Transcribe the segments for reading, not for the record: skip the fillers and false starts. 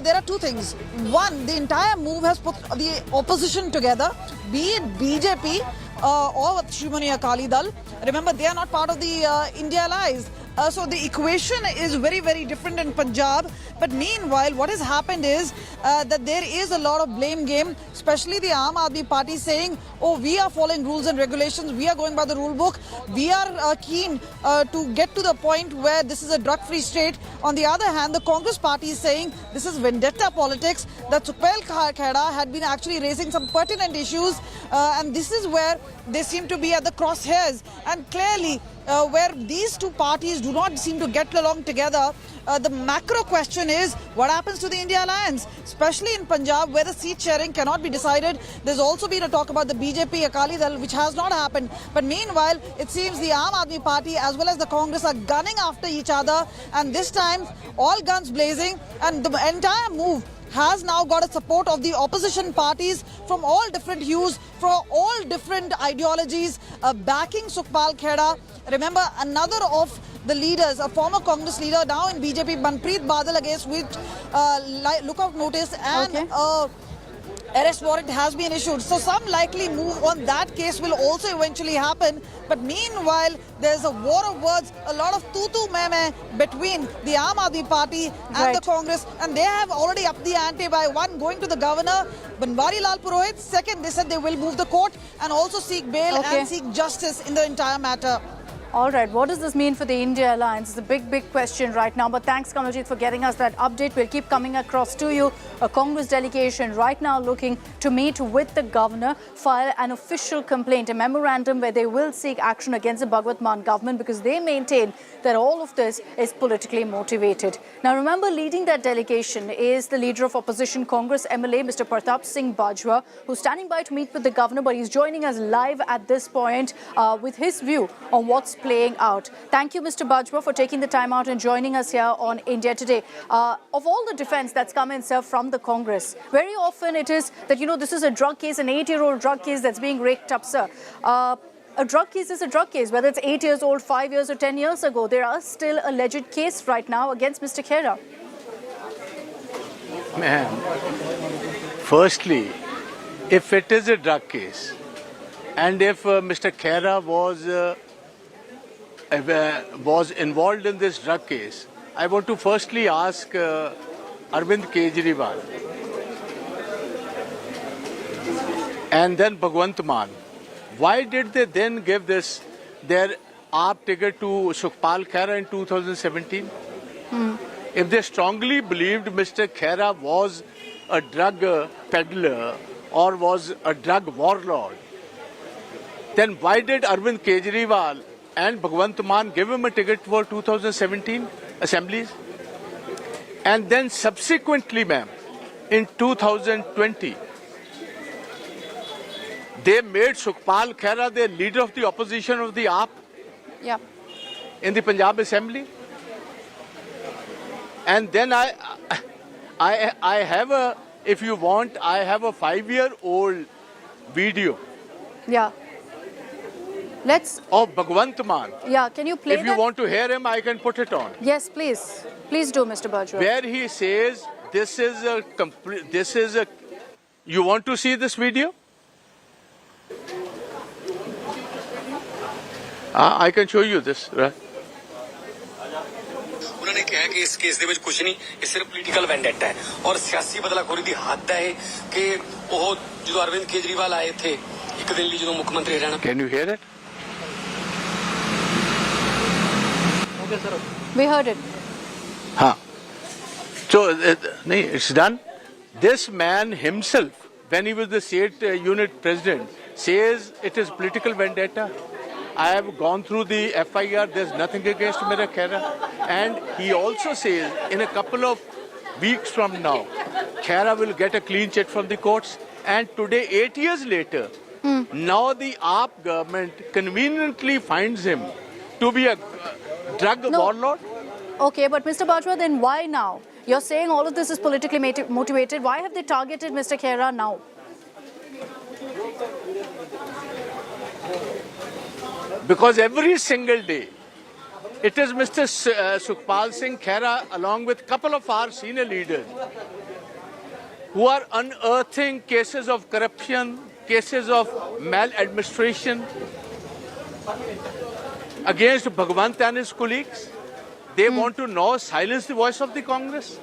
There are two things. One, the entire move has put the opposition together, be it BJP or Shrimani Akali Dal. Remember, they are not part of the India Allies. So the equation is very, very different in Punjab. But meanwhile, what has happened is that there is a lot of blame game, especially the Aam Aadmi Party saying, oh, we are following rules and regulations, we are going by the rule book, we are keen to get to the point where this is a drug-free state. On the other hand, the Congress Party is saying this is vendetta politics, that Sukhpal Khaira had been actually raising some pertinent issues, and this is where they seem to be at the crosshairs. And clearly, where these two parties do not seem to get along together, the macro question is what happens to the India Alliance, especially in Punjab where the seat sharing cannot be decided. There's also been a talk about the BJP Akali Dal, which has not happened. But meanwhile, it seems the Aam Aadmi Party as well as the Congress are gunning after each other, and this time all guns blazing, and the entire move has now got a support of the opposition parties from all different hues, from all different ideologies, backing Sukhpal Khaira. Remember, another of the leaders, a former Congress leader, now in BJP, Manpreet Badal, against which lookout notice and arrest warrant has been issued. So some likely move on that case will also eventually happen. But meanwhile, there's a war of words, a lot of tu-tu-meh-meh between the Aam Aadmi Party and the Congress. And they have already upped the ante by one, going to the governor, Banwari Lal Purohit. Second, they said they will move the court and also seek bail and seek justice in the entire matter. All right, what does this mean for the India Alliance? It's a big, big question right now. But thanks, Kamaljeet, for getting us that update. We'll keep coming across to you. A Congress delegation right now looking to meet with the governor, file an official complaint, a memorandum where they will seek action against the Bhagwat Mann government because they maintain that all of this is politically motivated. Now, remember, leading that delegation is the leader of opposition Congress MLA, Mr. Punjab Singh Bajwa, who's standing by to meet with the governor, but he's joining us live at this point with his view on what's playing out. Thank you, Mr. Bajwa, for taking the time out and joining us here on India Today. Of all the defense that's come in, sir, from the Congress, very often it is that, you know, this is a drug case, an 8-year-old drug case that's being raked up, sir. A drug case is a drug case, whether it's 8 years old, 5 years or 10 years ago. There are still alleged case right now against Mr. Khaira. Ma'am, firstly, if it is a drug case and if Mr. Khaira was involved in this drug case, I want to firstly ask Arvind Kejriwal and then Bhagwant Mann, why did they then give their AAP ticket to Sukhpal Khaira in 2017? If they strongly believed Mr. Khaira was a drug peddler or was a drug warlord, then why did Arvind Kejriwal and Bhagwant Mann give him a ticket for 2017 assemblies? And then subsequently, ma'am, in 2020, they made Sukhpal Khaira the leader of the opposition of the AAP in the Punjab Assembly. And then I have a, if you want, I have a 5-year-old video. Yeah. Of Bhagwant Mann. Yeah, can you play If you want to hear him, I can put it on. Yes, please. Please do, Mr. Bajwa. Where he says, this is a, you want to see this video? I can show you this, right? उन्होंने कहा कि इस case दे विच कुछ नहीं, ये सिर्फ political vendetta है और सियासी बदलाखोरी दी हद है कि वो जो अरविंद केजरीवाल आए थे एक दिन लिए जो मुख्यमंत्री रहना. Can you hear it? Okay, sir. We heard it. So, it's done. This man himself, when he was the state unit president, says it is political vendetta. I have gone through the FIR, there's nothing against Mr. Khaira. And he also says in a couple of weeks from now, Khaira will get a clean check from the courts. And today, 8 years later, now the AAP government conveniently finds him to be a drug warlord. Okay, but Mr. Bajwa, then why now? You're saying all of this is politically motivated. Why have they targeted Mr. Khaira now? Because every single day, it is Mr. Sukhpal Singh Khaira along with a couple of our senior leaders who are unearthing cases of corruption, cases of maladministration against Bhagwant and his colleagues. They want to now silence the voice of the Congress.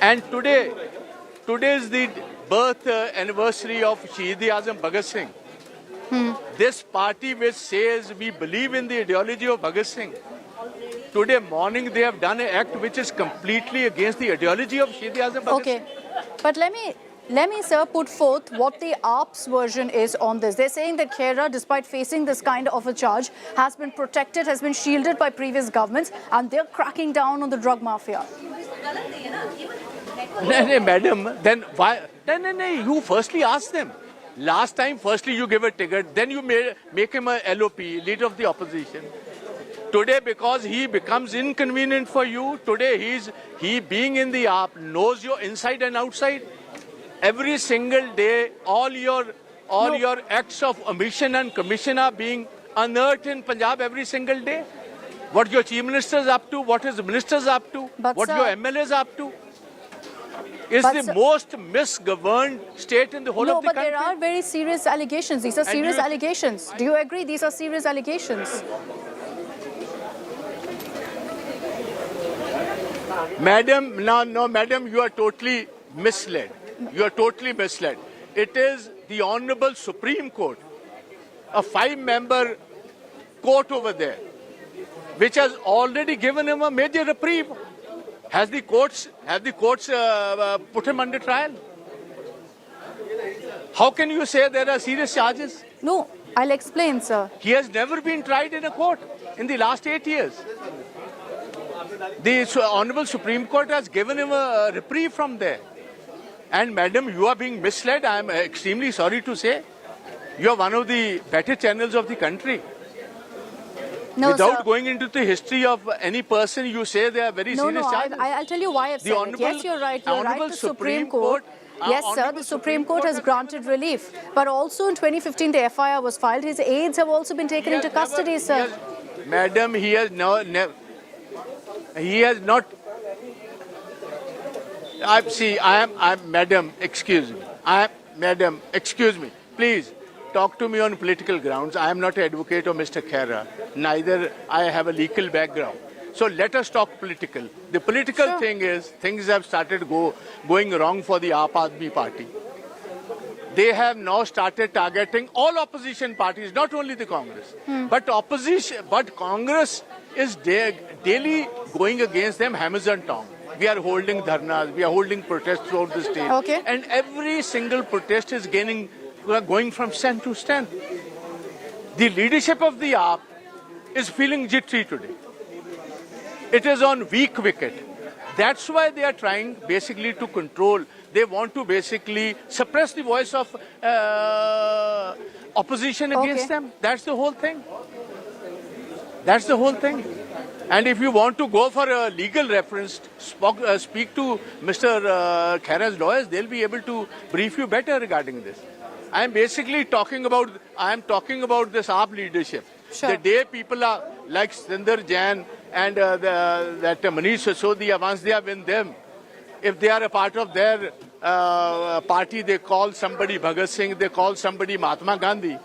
And today is the birth anniversary of Shahid-e-Azam Bhagat Singh. This party which says we believe in the ideology of Bhagat Singh, today morning they have done an act which is completely against the ideology of Shahid-e-Azam Bhagat Singh. Okay, but let me, sir, put forth what the AAP's version is on this. They're saying that Khaira, despite facing this kind of a charge, has been protected, has been shielded by previous governments, and they're cracking down on the drug mafia. No, madam, then why? No, you firstly ask them. Last time, firstly you give a ticket, then you make him a LOP, leader of the opposition. Today, because he becomes inconvenient for you, today he being in the AAP knows your inside and outside. Every single day, all your acts of omission and commission are being unearthed in Punjab every single day. What your chief minister is up to, what his ministers are up to, But what sir, your MLAs are up to. Is But the sir, most misgoverned state in the whole no, of the but country. there are very serious allegations. These are serious allegations. Do you agree? These are serious allegations. Madam, no, madam, you are totally misled. You are totally misled. It is the Honorable Supreme Court, a 5-member court over there, which has already given him a major reprieve. Have the courts put him under trial? How can you say there are serious charges? No, I'll explain, sir. He has never been tried in a court in the last 8 years. The Honorable Supreme Court has given him a reprieve from there. And madam, you are being misled. I am extremely sorry to say. You are one of the better channels of the country. No, Without sir. going into the history of any person, you say they are very serious charges. I'll tell you why I've said it. Yes, you're right. You're right. Honorable The Supreme Court. Yes, sir. The Supreme Court has granted relief. But also in 2015, the FIR was filed. His aides have also been taken into custody, sir. Madam, he has not. Madam, excuse me. Please, talk to me on political grounds. I am not an advocate of Mr. Khaira. Neither I have a legal background. So let us talk political. The political thing is, things have started going wrong for the Aap Aadmi party. They have now started targeting all opposition parties, not only the Congress. But Congress is daily going against them hammers and tongs. We are holding dharnas, we are holding protests throughout the state. Okay. And every single protest is going from strength to strength. The leadership of the AAP is feeling jittery today. It is on weak wicket. That's why they are trying basically to control. They want to basically suppress the voice of opposition against them. That's the whole thing. That's the whole thing. And if you want to go for a legal reference, speak to Mr. Khaira's lawyers. They'll be able to brief you better regarding this. I am basically talking about this AAP leadership. Sure. The day people are like Sundar Jain and that Manish Sisodia, once they are with them, if they are a part of their party, they call somebody Bhagat Singh, they call somebody Mahatma Gandhi,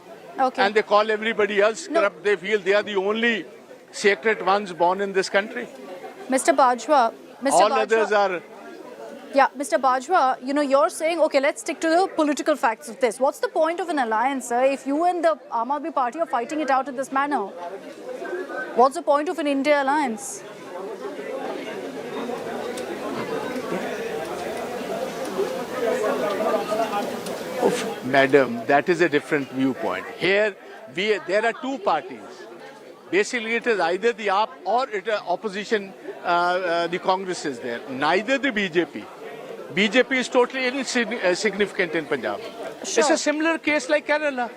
and they call everybody else corrupt. They feel they are the only sacred ones born in this country. Mr. Bajwa, All others are... Yeah, Mr. Bajwa, you're saying, okay, let's stick to the political facts of this. What's the point of an alliance, sir, if you and the Aam Aadmi Party are fighting it out in this manner? What's the point of an India alliance? Madam, that is a different viewpoint. Here, there are two parties. Basically, it is either the AAP or opposition, the Congress is there. Neither the BJP. BJP is totally insignificant in Punjab. Sure. It's a similar case like Kerala,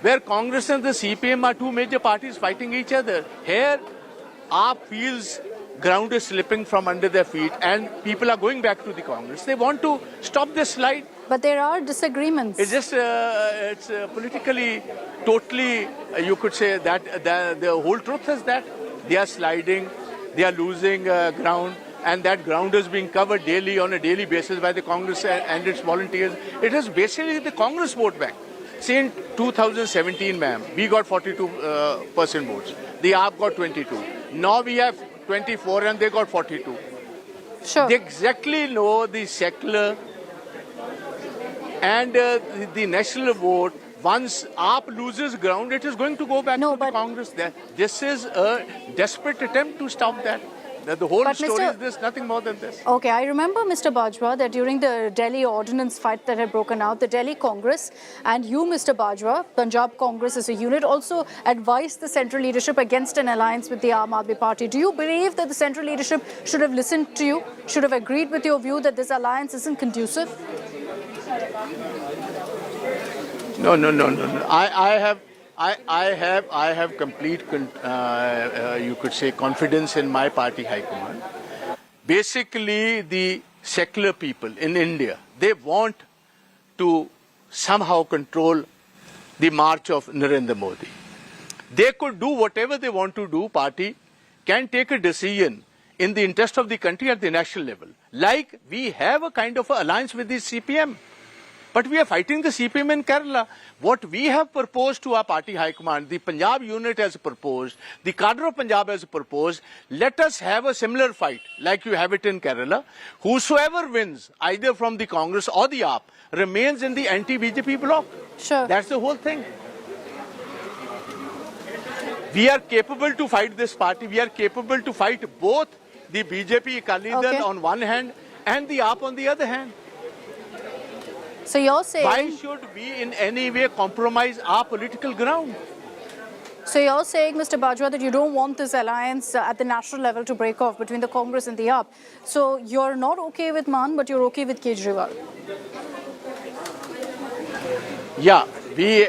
where Congress and the CPM are two major parties fighting each other. Here, AAP feels ground is slipping from under their feet and people are going back to the Congress. They want to stop this slide. But there are disagreements. It's just, it's politically, totally, you could say that the whole truth is that they are sliding, they are losing ground, and that ground is being covered daily on a daily basis by the Congress and its volunteers. It is basically the Congress vote bank. See, in 2017, ma'am, we got 42% votes. The AAP got 22. Now we have 24 and they got 42. Sure. They exactly know the secular and the national vote. Once AAP loses ground, it is going to go back to the Congress. This is a desperate attempt to stop that. The whole story is this, nothing more than this. Okay, I remember, Mr. Bajwa, that during the Delhi ordinance fight that had broken out, the Delhi Congress and you, Mr. Bajwa, Punjab Congress as a unit, also advised the central leadership against an alliance with the Aam Aadmi Party. Do you believe that the central leadership should have listened to you, should have agreed with your view that this alliance isn't conducive? No. I have complete, you could say, confidence in my party high command. Basically, the secular people in India, they want to somehow control the march of Narendra Modi. They could do whatever they want to do. Party can take a decision in the interest of the country at the national level. Like we have a kind of alliance with the CPM. But we are fighting the CPM in Kerala. What we have proposed to our party high command, the Punjab unit has proposed, the cadre of Punjab has proposed, let us have a similar fight like you have it in Kerala. Whosoever wins, either from the Congress or the AAP, remains in the anti-BJP bloc. Sure. That's the whole thing. We are capable to fight this party. We are capable to fight both the BJP Akali Dal on one hand and the AAP on the other hand. So you're saying... Why should we in any way compromise our political ground? So you're saying, Mr. Bajwa, that you don't want this alliance at the national level to break off between the Congress and the AAP. So you're not okay with Maan, but you're okay with Kejriwal. Yeah, we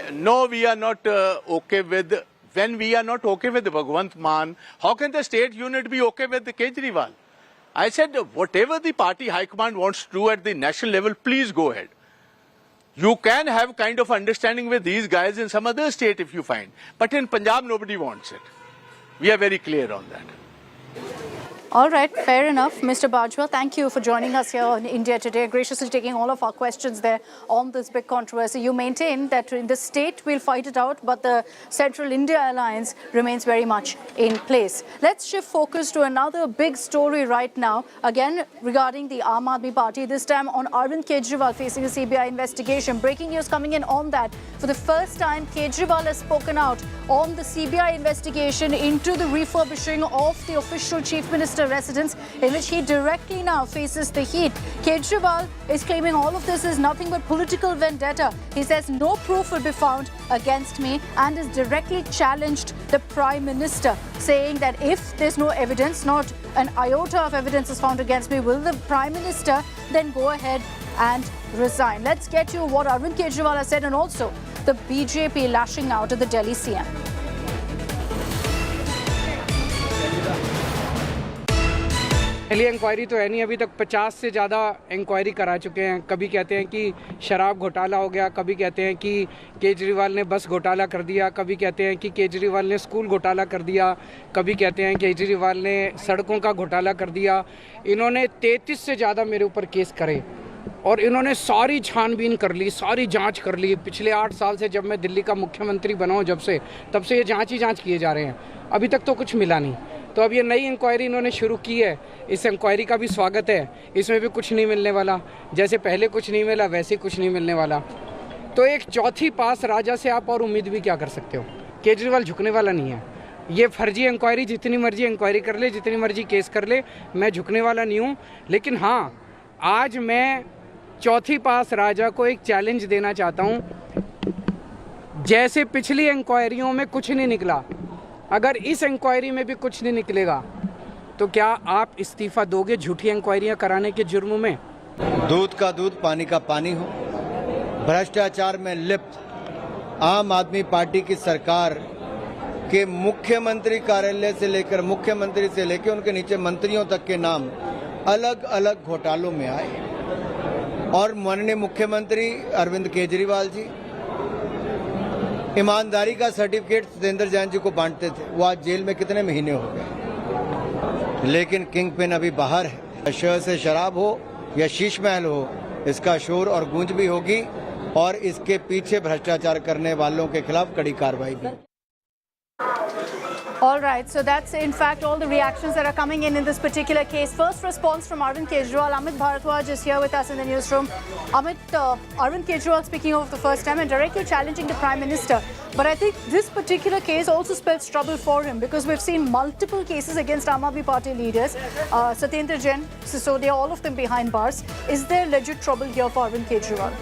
are not okay with... When we are not okay with Bhagwant Maan, how can the state unit be okay with the Kejriwal? I said, whatever the party high command wants to do at the national level, please go ahead. You can have kind of understanding with these guys in some other state if you find. But in Punjab, nobody wants it. We are very clear on that. All right, fair enough. Mr. Bajwa, thank you for joining us here on India Today, graciously taking all of our questions there on this big controversy. You maintain that in the state we'll fight it out, but the Central India Alliance remains very much in place. Let's shift focus to another big story right now, again regarding the Aam Aadmi Party, this time on Arvind Kejriwal facing a CBI investigation. Breaking news coming in on that. For the first time, Kejriwal has spoken out on the CBI investigation into the refurbishing of the official Chief Minister residence, in which he directly now faces the heat. Kejriwal is claiming all of this is nothing but political vendetta. He says no proof will be found against me and has directly challenged the Prime Minister, saying that if there's no evidence, not an iota of evidence is found against me, will the Prime Minister then go ahead and resign? Let's get to what Arvind Kejriwal has said, and also the BJP lashing out at the Delhi CM. पहली inquiry तो है नहीं, अभी तक 50 से ज़्यादा inquiry करा चुके हैं। कभी कहते हैं कि शराब घोटाला हो गया, कभी कहते हैं कि केजरीवाल ने बस घोटाला कर दिया, कभी कहते हैं कि केजरीवाल ने स्कूल घोटाला कर दिया, कभी कहते हैं केजरीवाल ने सड़कों का घोटाला कर दिया। इन्होंने 33 से ज़्यादा मेरे ऊपर केस करे और इन्होंने सारी छानबीन कर ली, सारी जांच कर ली। पिछले 8 साल से जब मैं दिल्ली का मुख्यमंत्री बना हूँ तब से ये जांच ही जांच किए जा रहे हैं, अभी तक तो कुछ मिला नहीं। तो अब ये नई इंक्वायरी इन्होंने शुरू की है, इस इंक्वायरी का भी स्वागत है। इसमें भी कुछ नहीं मिलने वाला, जैसे पहले कुछ नहीं मिला वैसे कुछ नहीं मिलने वाला। तो एक चौथी पास राजा से आप और उम्मीद भी क्या कर सकते हो? केजरीवाल झुकने वाला नहीं है। ये फर्जी इंक्वायरी जितनी मर्जी इंक्वायरी कर ले, जितनी मर्जी केस कर ले, मैं झुकने वाला नहीं हूँ। लेकिन हाँ, आज मैं चौथी पास राजा को एक चैलेंज देना चाहता हूँ। जैसे पिछली इंक्वायरियों में कुछ नहीं निकला, अगर इस इंक्वायरी में भी कुछ नहीं निकलेगा तो क्या आप इस्तीफा दोगे झूठी इंक्वायरियां कराने के जुर्म में? दूध का दूध पानी का पानी हो, भ्रष्टाचार में लिप्त आम आदमी पार्टी की सरकार के मुख्यमंत्री कार्यालय से लेकर मुख्यमंत्री से लेकर उनके नीचे मंत्रियों तक के नाम अलग अलग घोटालों में आए और माननीय मुख्यमंत्री अरविंद केजरीवाल जी ईमानदारी का सर्टिफिकेट सत्येंद्र जैन जी को बांटते थे। वो आज जेल में कितने महीने हो गए, लेकिन किंग पिन अभी बाहर है। शहर से शराब हो या शीश महल हो, इसका शोर और गूंज भी होगी और इसके पीछे भ्रष्टाचार करने वालों के खिलाफ कड़ी कार्रवाई भी। All right, so that's in fact all the reactions that are coming in this particular case. First response from Arvind Kejriwal. Amit Bharadwaj is here with us in the newsroom. Amit, Arvind Kejriwal speaking of the first time and directly challenging the Prime Minister. But I think this particular case also spells trouble for him because we've seen multiple cases against Aam Aadmi Party leaders. Satyendra Jain, Sisodia, all of them behind bars. Is there legit trouble here for Arvind Kejriwal?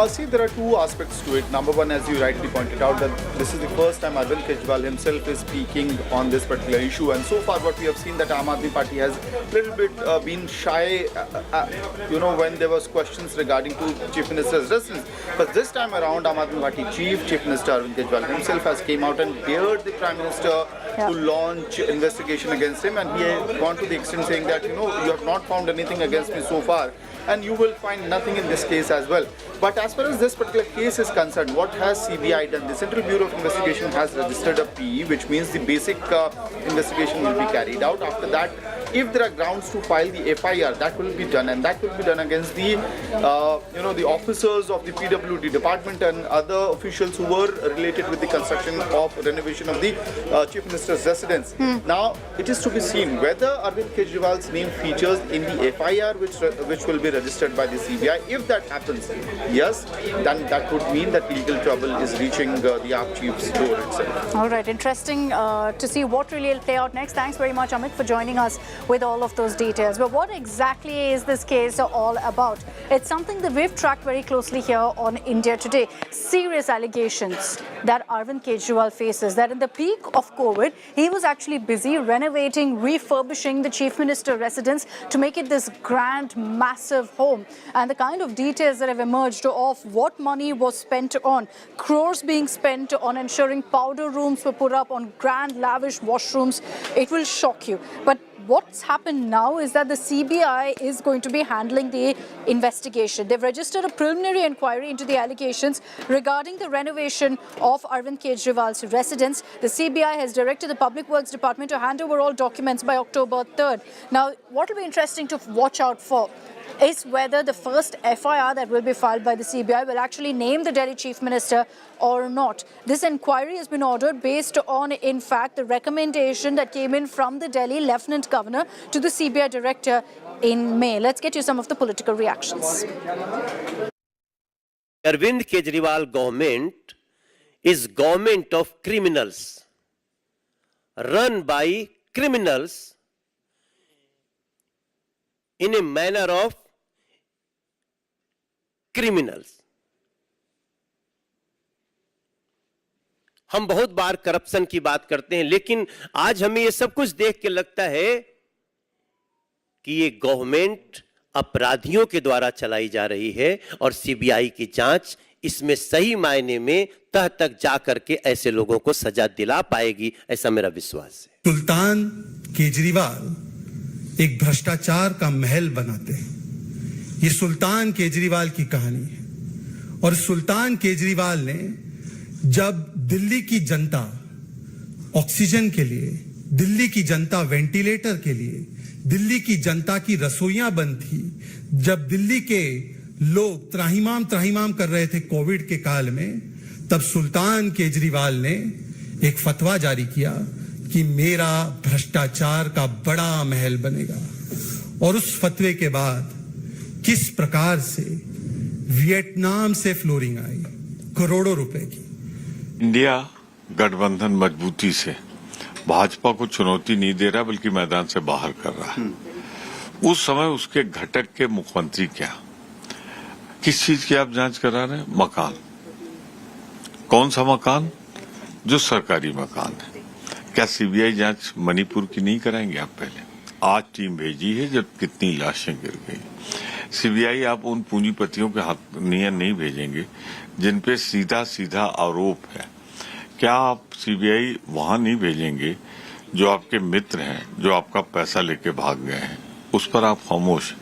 See, there are two aspects to it. Number one, as you rightly pointed out, that this is the first time Arvind Kejriwal himself is speaking on this particular issue. And so far, what we have seen that Aam Aadmi Party has a little bit been shy, when there was questions regarding to Chief Minister's residence. But this time around, Aam Aadmi Party Chief Minister Arvind Kejriwal himself has came out and dared the Prime Minister to launch investigation against him. And he has gone to the extent saying that, you have not found anything against me so far. And you will find nothing in this case as well. But as far as this particular case is concerned, what has CBI done? The Central Bureau of Investigation has registered a PE, which means the basic investigation will be carried out. After that, if there are grounds to file the FIR, that will be done, and that will be done against the, the officers of the PWD department and other officials who were related with the construction of renovation of the Chief Minister's residence. Now, it is to be seen whether Arvind Kejriwal's name features in the FIR, which will be registered by the CBI. If that happens, yes, then that would mean that legal trouble is reaching the AAP chief's door itself. All right, interesting to see what really will play out next. Thanks very much, Amit, for joining us with all of those details. But what exactly is this case all about? It's something that we've tracked very closely here on India Today. Serious allegations that Arvind Kejriwal faces, that in the peak of COVID, he was actually busy renovating, refurbishing the Chief Minister residence to make it this grand, massive home. And the kind of details that have emerged of what money was spent on, crores being spent on ensuring powder rooms were put up, on grand, lavish washrooms, it will shock you. But what's happened now is that the CBI is going to be handling the investigation. They've registered a preliminary inquiry into the allegations regarding the renovation of Arvind Kejriwal's residence. The CBI has directed the Public Works Department to hand over all documents by October 3rd. Now, what will be interesting to watch out for is whether the first FIR that will be filed by the CBI will actually name the Delhi Chief Minister or not. This inquiry has been ordered based on, in fact, the recommendation that came in from the Delhi Lieutenant Governor to the CBI Director in May. Let's get you some of the political reactions. Arvind Kejriwal government is government of criminals, run by criminals in a manner of criminals. हम बहुत बार corruption की बात करते हैं, लेकिन आज हमें ये सब कुछ देख के लगता है कि ये गवर्नमेंट अपराधियों के द्वारा चलाई जा रही है और सीबीआई की जांच इसमें सही मायने में तह तक जा करके ऐसे लोगों को सजा दिला पाएगी, ऐसा मेरा विश्वास है। सुल्तान केजरीवाल एक भ्रष्टाचार का महल बनाते हैं। ये सुल्तान केजरीवाल की कहानी है और सुल्तान केजरीवाल ने जब दिल्ली की जनता ऑक्सीजन के लिए, दिल्ली की जनता वेंटिलेटर के लिए, दिल्ली की जनता की रसोइयां बंद थी, जब दिल्ली के लोग त्राहिमाम कर रहे थे कोविड के काल में, तब सुल्तान केजरीवाल ने एक फतवा जारी किया कि मेरा भ्रष्टाचार का बड़ा महल बनेगा। और उस फतवे के बाद किस प्रकार से वियतनाम से फ्लोरिंग आई, करोड़ों रुपए की। इंडिया गठबंधन मजबूती से भाजपा को चुनौती नहीं दे रहा, बल्कि मैदान से बाहर कर रहा है। उस समय उसके घटक के मुख्यमंत्री क्या, किस चीज की आप जांच करा रहे हैं? मकान। कौन सा मकान? जो सरकारी मकान है। क्या सीबीआई जांच मणिपुर की नहीं कराएंगे आप? पहले आज टीम भेजी है जब कितनी लाशें गिर गई। सीबीआई आप उन पूंजीपतियों के हाथ नहीं भेजेंगे जिन पे सीधा आरोप है। क्या आप सीबीआई वहां नहीं भेजेंगे जो आपके मित्र हैं, जो आपका पैसा लेके भाग गए हैं, उस पर आप खामोश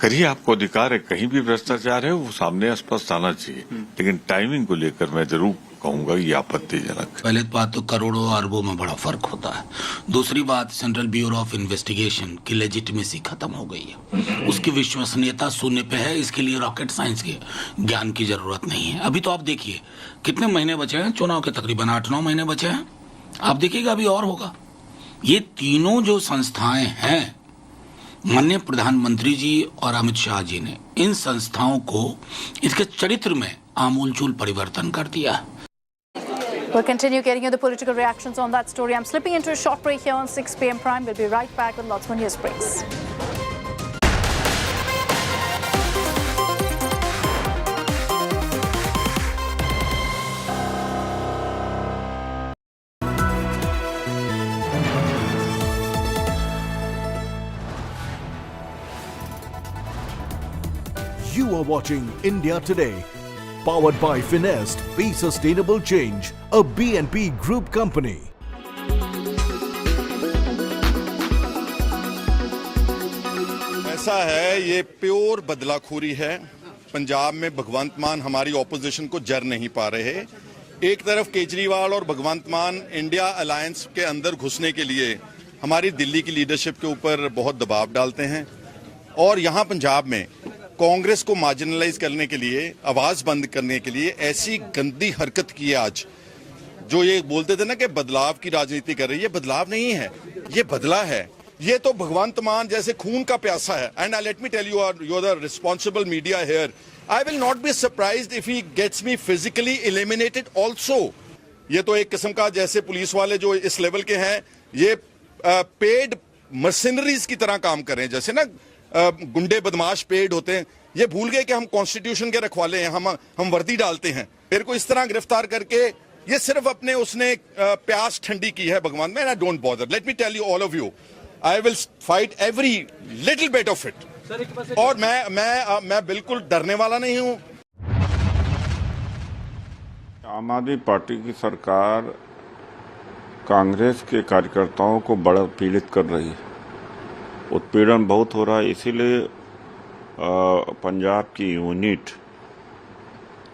करिए। आपको अधिकार है, कहीं भी भ्रष्टाचार है वो सामने स्पष्ट आना चाहिए, लेकिन टाइमिंग को लेकर मैं जरूर कहूंगा ये आपत्तिजनक। पहले बात तो करोड़ों अरबों में बड़ा फर्क होता है। दूसरी बात, सेंट्रल ब्यूरो ऑफ इन्वेस्टिगेशन की लेजिटिमेसी खत्म हो गई है, उसकी विश्वसनीयता शून्य पे है। इसके लिए रॉकेट साइंस के ज्ञान की जरूरत नहीं है। अभी तो आप देखिए कितने महीने बचे हैं चुनाव के, तकरीबन 8-9 महीने बचे हैं। आप देखिएगा अभी और होगा। ये तीनों जो संस्थाएं हैं, माननीय प्रधानमंत्री जी और अमित शाह जी ने इन संस्थाओं को इसके चरित्र में आमूलचूल परिवर्तन कर दिया। We'll continue getting you the political reactions on that story. I'm slipping into a short break here on 6 p.m. Prime. We'll be right back with lots more news breaks. You are watching India Today, powered by Finest, Be Sustainable Change, a BNP Group company. ऐसा है, ये pure बदलाखोरी है। पंजाब में भगवंत मान हमारी opposition को जर नहीं पा रहे। एक तरफ केजरीवाल और भगवंत मान इंडिया अलायंस के अंदर घुसने के लिए हमारी दिल्ली की लीडरशिप के ऊपर बहुत दबाव डालते हैं, और यहाँ पंजाब में कांग्रेस को मार्जिनलाइज करने के लिए, आवाज बंद करने के लिए ऐसी गंदी हरकत की है आज। जो ये बोलते थे ना कि बदलाव की राजनीति कर रही है, बदलाव नहीं है, ये बदला है। ये तो भगवंत मान जैसे खून का प्यासा है। And let me tell you are the responsible media here, I will not be surprised if he gets me physically eliminated also. ये तो एक किस्म का, जैसे पुलिस वाले जो इस लेवल के हैं, ये पेड मर्सिनरीज की तरह काम कर रहे हैं। जैसे ना गुंडे बदमाश पेड होते हैं, ये भूल गए कि हम कॉन्स्टिट्यूशन के रखवाले हैं, हम वर्दी डालते हैं। मेरे को इस तरह गिरफ्तार करके ये सिर्फ अपने उसने प्यास ठंडी की है भगवान में। I don't bother, let me tell you all of you, I will fight every little bit of it. और मैं बिल्कुल डरने वाला नहीं हूं। आम आदमी पार्टी की सरकार कांग्रेस के कार्यकर्ताओं को बड़ा पीड़ित कर रही है, उत्पीड़न बहुत हो रहा है। इसीलिए पंजाब की यूनिट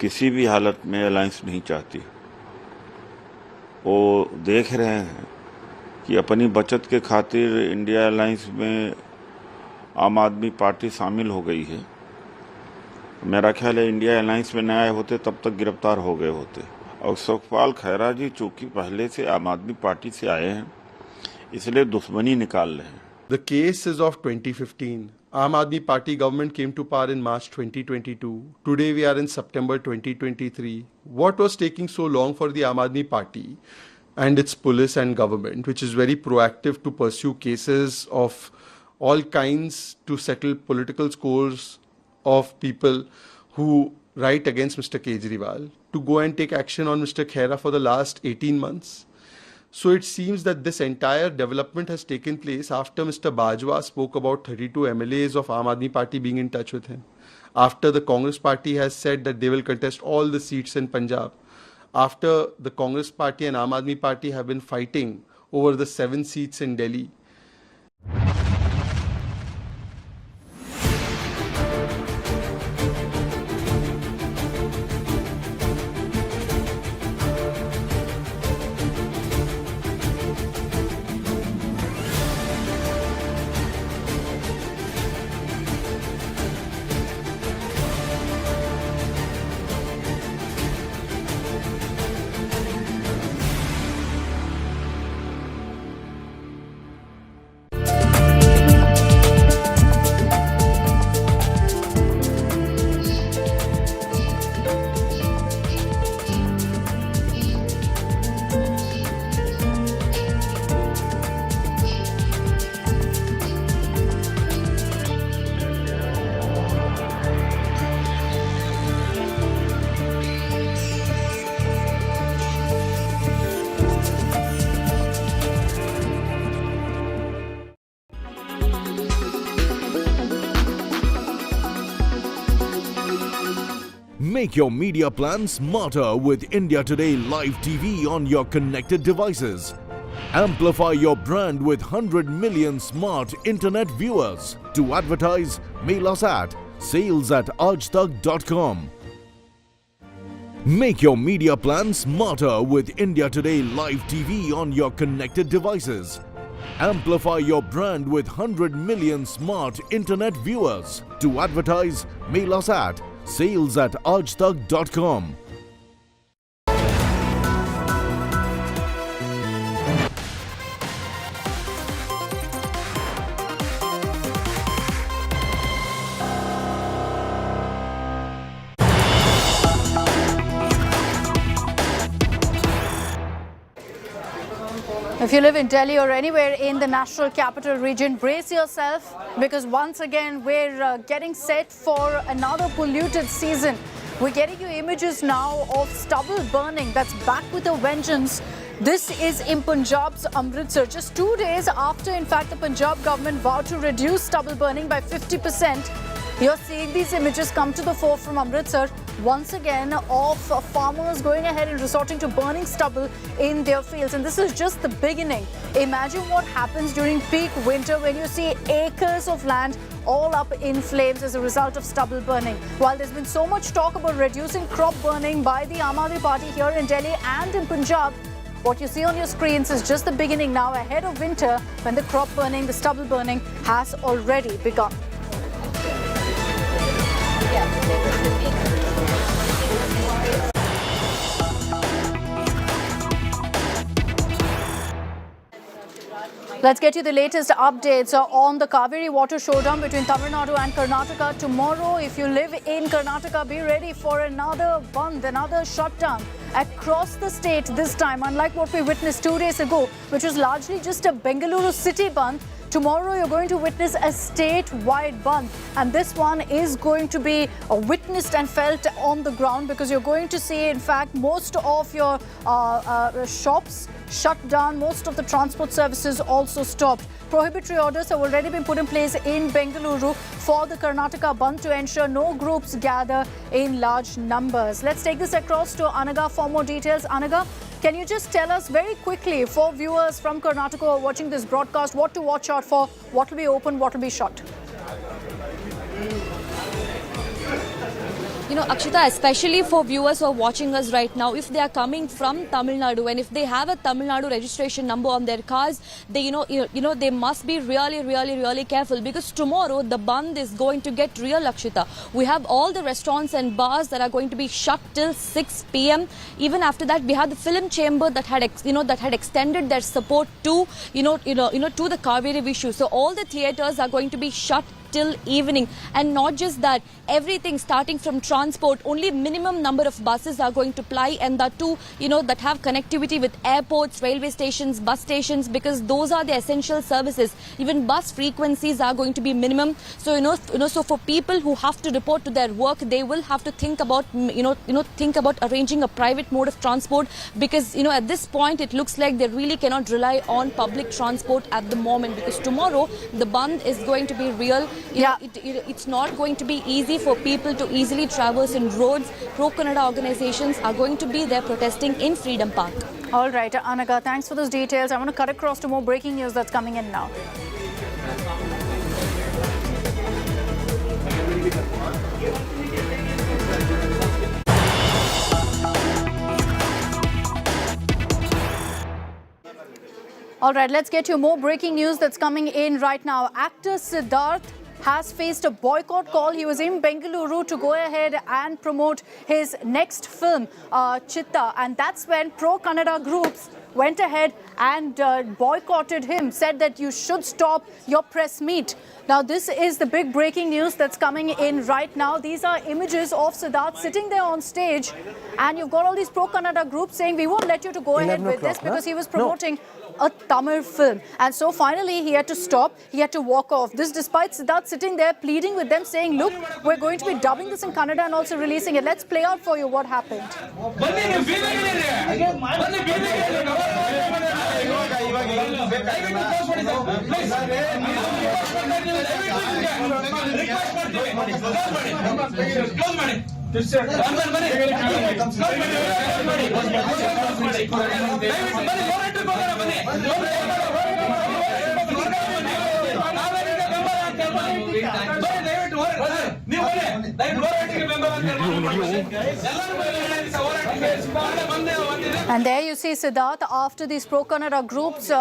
किसी भी हालत में अलायंस नहीं चाहती। वो देख रहे हैं कि अपनी बचत के खातिर इंडिया अलायंस में आम आदमी पार्टी शामिल हो गई है। मेरा ख्याल है इंडिया अलायंस में न आए होते तब तक गिरफ्तार हो गए होते। और सुखपाल खैरा जी चूंकि पहले से आम आदमी पार्टी से आए हैं, इसलिए दुश्मनी निकाल रहे हैं। The case is of 2015. Aam Aadmi Party government came to power in March 2022. Today we are in September 2023. What was taking so long for the Aam Aadmi Party and its police and government, which is very proactive to pursue cases of all kinds to settle political scores of people who write against Mr. Kejriwal, to go and take action on Mr. Khaira for the last 18 months? So it seems that this entire development has taken place after Mr. Bajwa spoke about 32 MLAs of Aam Aadmi Party being in touch with him. After the Congress Party has said that they will contest all the seats in Punjab. After the Congress Party and Aam Aadmi Party have been fighting over the 7 seats in Delhi. Make your media plan smarter with India Today Live TV on your connected devices. Amplify your brand with 100 million smart internet viewers. To advertise, mail us at sales@aajtak.com. Make your media plan smarter with India Today Live TV on your connected devices. Amplify your brand with 100 million smart internet viewers. To advertise, mail us at sales@aajtak.com. If you live in Delhi or anywhere in the national capital region, brace yourself, because once again we're getting set for another polluted season. We're getting you images now of stubble burning that's back with a vengeance. This is in Punjab's Amritsar, just 2 days after, in fact, the Punjab government vowed to reduce stubble burning by 50%. You're seeing these images come to the fore from Amritsar once again of farmers going ahead and resorting to burning stubble in their fields. And this is just the beginning. Imagine what happens during peak winter when you see acres of land all up in flames as a result of stubble burning. While there's been so much talk about reducing crop burning by the Aam Aadmi Party here in Delhi and in Punjab, what you see on your screens is just the beginning now, ahead of winter, when the crop burning, the stubble burning has already begun. Let's get you the latest updates on the Kaveri water showdown between Tamil Nadu and Karnataka. Tomorrow, if you live in Karnataka, be ready for another bandh, another shutdown across the state this time. Unlike what we witnessed 2 days ago, which was largely just a Bengaluru city bandh, tomorrow you're going to witness a state-wide bandh, and this one is going to be witnessed and felt on the ground, because you're going to see, in fact, most of your shops shut down, most of the transport services also stopped. Prohibitory orders have already been put in place in Bengaluru for the Karnataka bandh to ensure no groups gather in large numbers. Let's take this across to Anaga for more details. Anaga, can you just tell us very quickly, for viewers from Karnataka who are watching this broadcast, what to watch out for, what will be open, what will be shut? You know, Akshita, especially for viewers who are watching us right now, if they are coming from Tamil Nadu and if they have a Tamil Nadu registration number on their cars, they, they must be really careful, because tomorrow the bandh is going to get real, Akshita. We have all the restaurants and bars that are going to be shut till 6 p.m. Even after that, we have the film chamber that had, that had extended their support to, to the Kaveri issue. So all the theatres are going to be shut till evening. And not just that, everything starting from transport, only minimum number of buses are going to ply, and that too, that have connectivity with airports, railway stations, bus stations, because those are the essential services. Even bus frequencies are going to be minimum. So so for people who have to report to their work, they will have to think about think about arranging a private mode of transport, because at this point it looks like they really cannot rely on public transport at the moment, because tomorrow the bandh is going to be real. It's not going to be easy for people to easily traverse in roads. Pro-Kannada organizations are going to be there protesting in Freedom Park. All right, Anaga, thanks for those details. I want to cut across to more breaking news that's coming in now. All right, let's get you more breaking news that's coming in right now. Actor Siddharth has faced a boycott call. He was in Bengaluru to go ahead and promote his next film, Chitta, and that's when pro-Kannada groups went ahead and boycotted him, said that you should stop your press meet. Now, this is the big breaking news that's coming in right now. These are images of Siddharth sitting there on stage, and you've got all these pro-Kannada groups saying, we won't let you to go ahead with this, because he was promoting a Tamil film. And so finally he had to stop, he had to walk off. This despite Siddharth sitting there pleading with them, saying, look, we're going to be dubbing this in Kannada and also releasing it. Let's play out for you what happened. And there you see Siddharth, after these pro-Kannada groups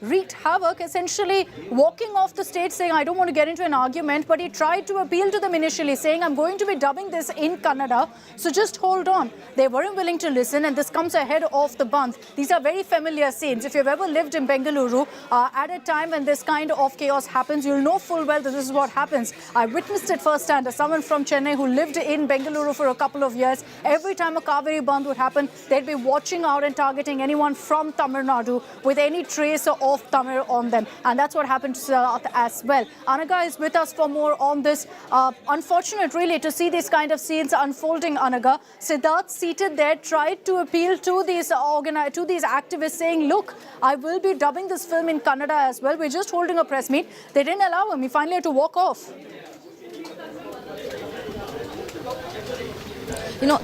wreaked havoc, essentially walking off the stage saying, I don't want to get into an argument, but he tried to appeal to them initially saying, I'm going to be dubbing this in Kannada, so just hold on. They weren't willing to listen, and this comes ahead of the Bandh. These are very familiar scenes. If you've ever lived in Bengaluru, at a time when this kind of chaos happens, you'll know full well that this is what happens. I witnessed it firsthand as someone from Chennai who lived in Bengaluru for a couple of years. Every time a Kaveri Bandh would happen, they'd be watching out and targeting anyone from Tamil Nadu with any trace of Tamil on them. And that's what happened to Siddharth as well. Anaga is with us for more on this. Unfortunate, really, to see these kind of scenes unfolding, Anaga. Siddharth, seated there, tried to appeal to these activists saying, look, I will be dubbing this film in Kannada as well. We're just holding a press meet. They didn't allow him. He finally had to walk off.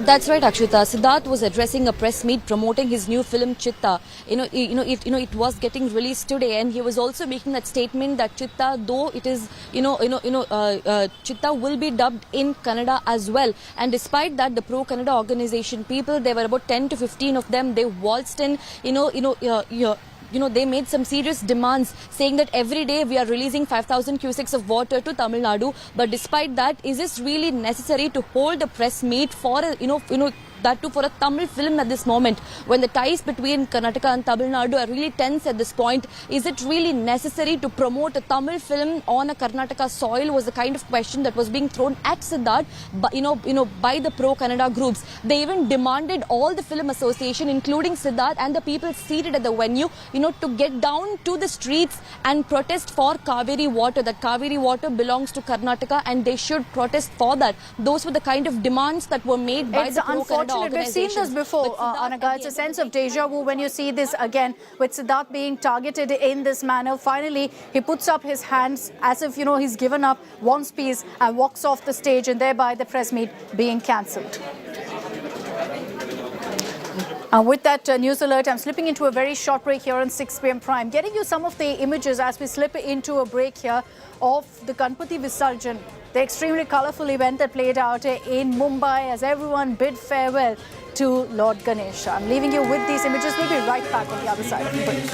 That's right, Akshita. Siddharth was addressing a press meet promoting his new film Chitta. It was getting released today, and he was also making that statement that Chitta, though it is, Chitta will be dubbed in Kannada as well. And despite that, the pro-Kannada organization people, there were about 10 to 15 of them. They waltzed in, they made some serious demands saying that every day we are releasing 5,000 cusecs of water to Tamil Nadu. But despite that, is this really necessary to hold a press meet for that too for a Tamil film at this moment, when the ties between Karnataka and Tamil Nadu are really tense at this point? Is it really necessary to promote a Tamil film on a Karnataka soil, was the kind of question that was being thrown at Siddharth by the pro-Kannada groups. They even demanded all the film association, including Siddharth and the people seated at the venue, to get down to the streets and protest for Kaveri water, that Kaveri water belongs to Karnataka and they should protest for that. Those were the kind of demands that were made by the pro-Kannada. We've seen this before, Anaga. It's a sense of deja vu when you see this again, with Siddharth being targeted in this manner. Finally, he puts up his hands as if, he's given up, wants peace, and walks off the stage, and thereby the press meet being cancelled. And with that news alert, I'm slipping into a very short break here on 6 p.m. Prime, getting you some of the images as we slip into a break here of the Ganpati Visarjan, the extremely colourful event that played out in Mumbai as everyone bid farewell to Lord Ganesha. I'm leaving you with these images. We'll be right back on the other side of the break.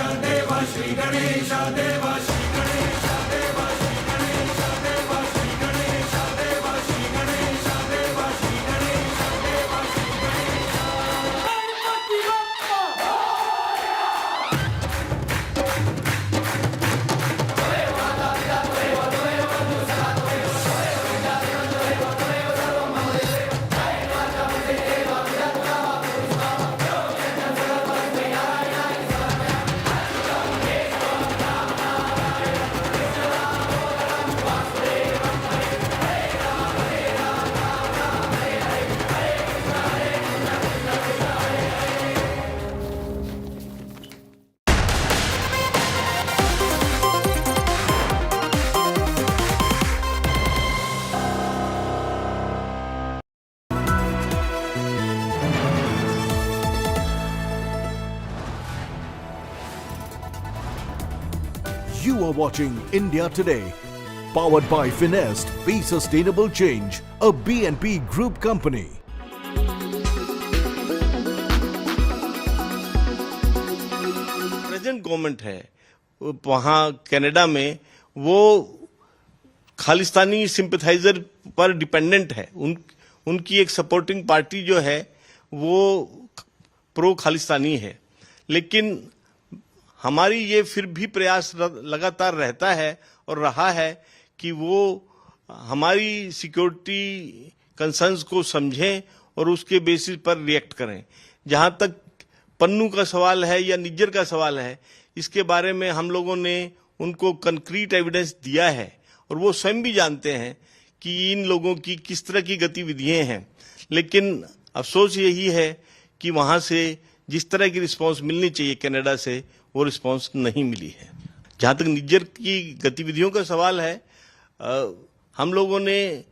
You are watching India Today, powered by Finest, Be Sustainable Change, a B&P Group company. Present government है वहां Canada में, वो Khalistani sympathiser पर dependent है. उनकी एक supporting party जो है वो प्रो खालिस्तानी है. लेकिन हमारी ये फिर भी प्रयास लगातार रहता है और रहा है कि वो हमारी सिक्योरिटी कंसर्न्स को समझें और उसके बेसिस पर रिएक्ट करें. जहां तक पन्नू का सवाल है या निज्जर का सवाल है, इसके बारे में हम लोगों ने उनको कंक्रीट एविडेंस दिया है और वो स्वयं भी जानते हैं कि इन लोगों की किस तरह की गतिविधियां हैं. लेकिन अफसोस यही है कि वहां से जिस तरह की रिस्पांस मिलनी चाहिए कनाडा से, वो रिस्पांस नहीं मिली है. जहां तक निज्जर की गतिविधियों का सवाल है, हम लोगों ने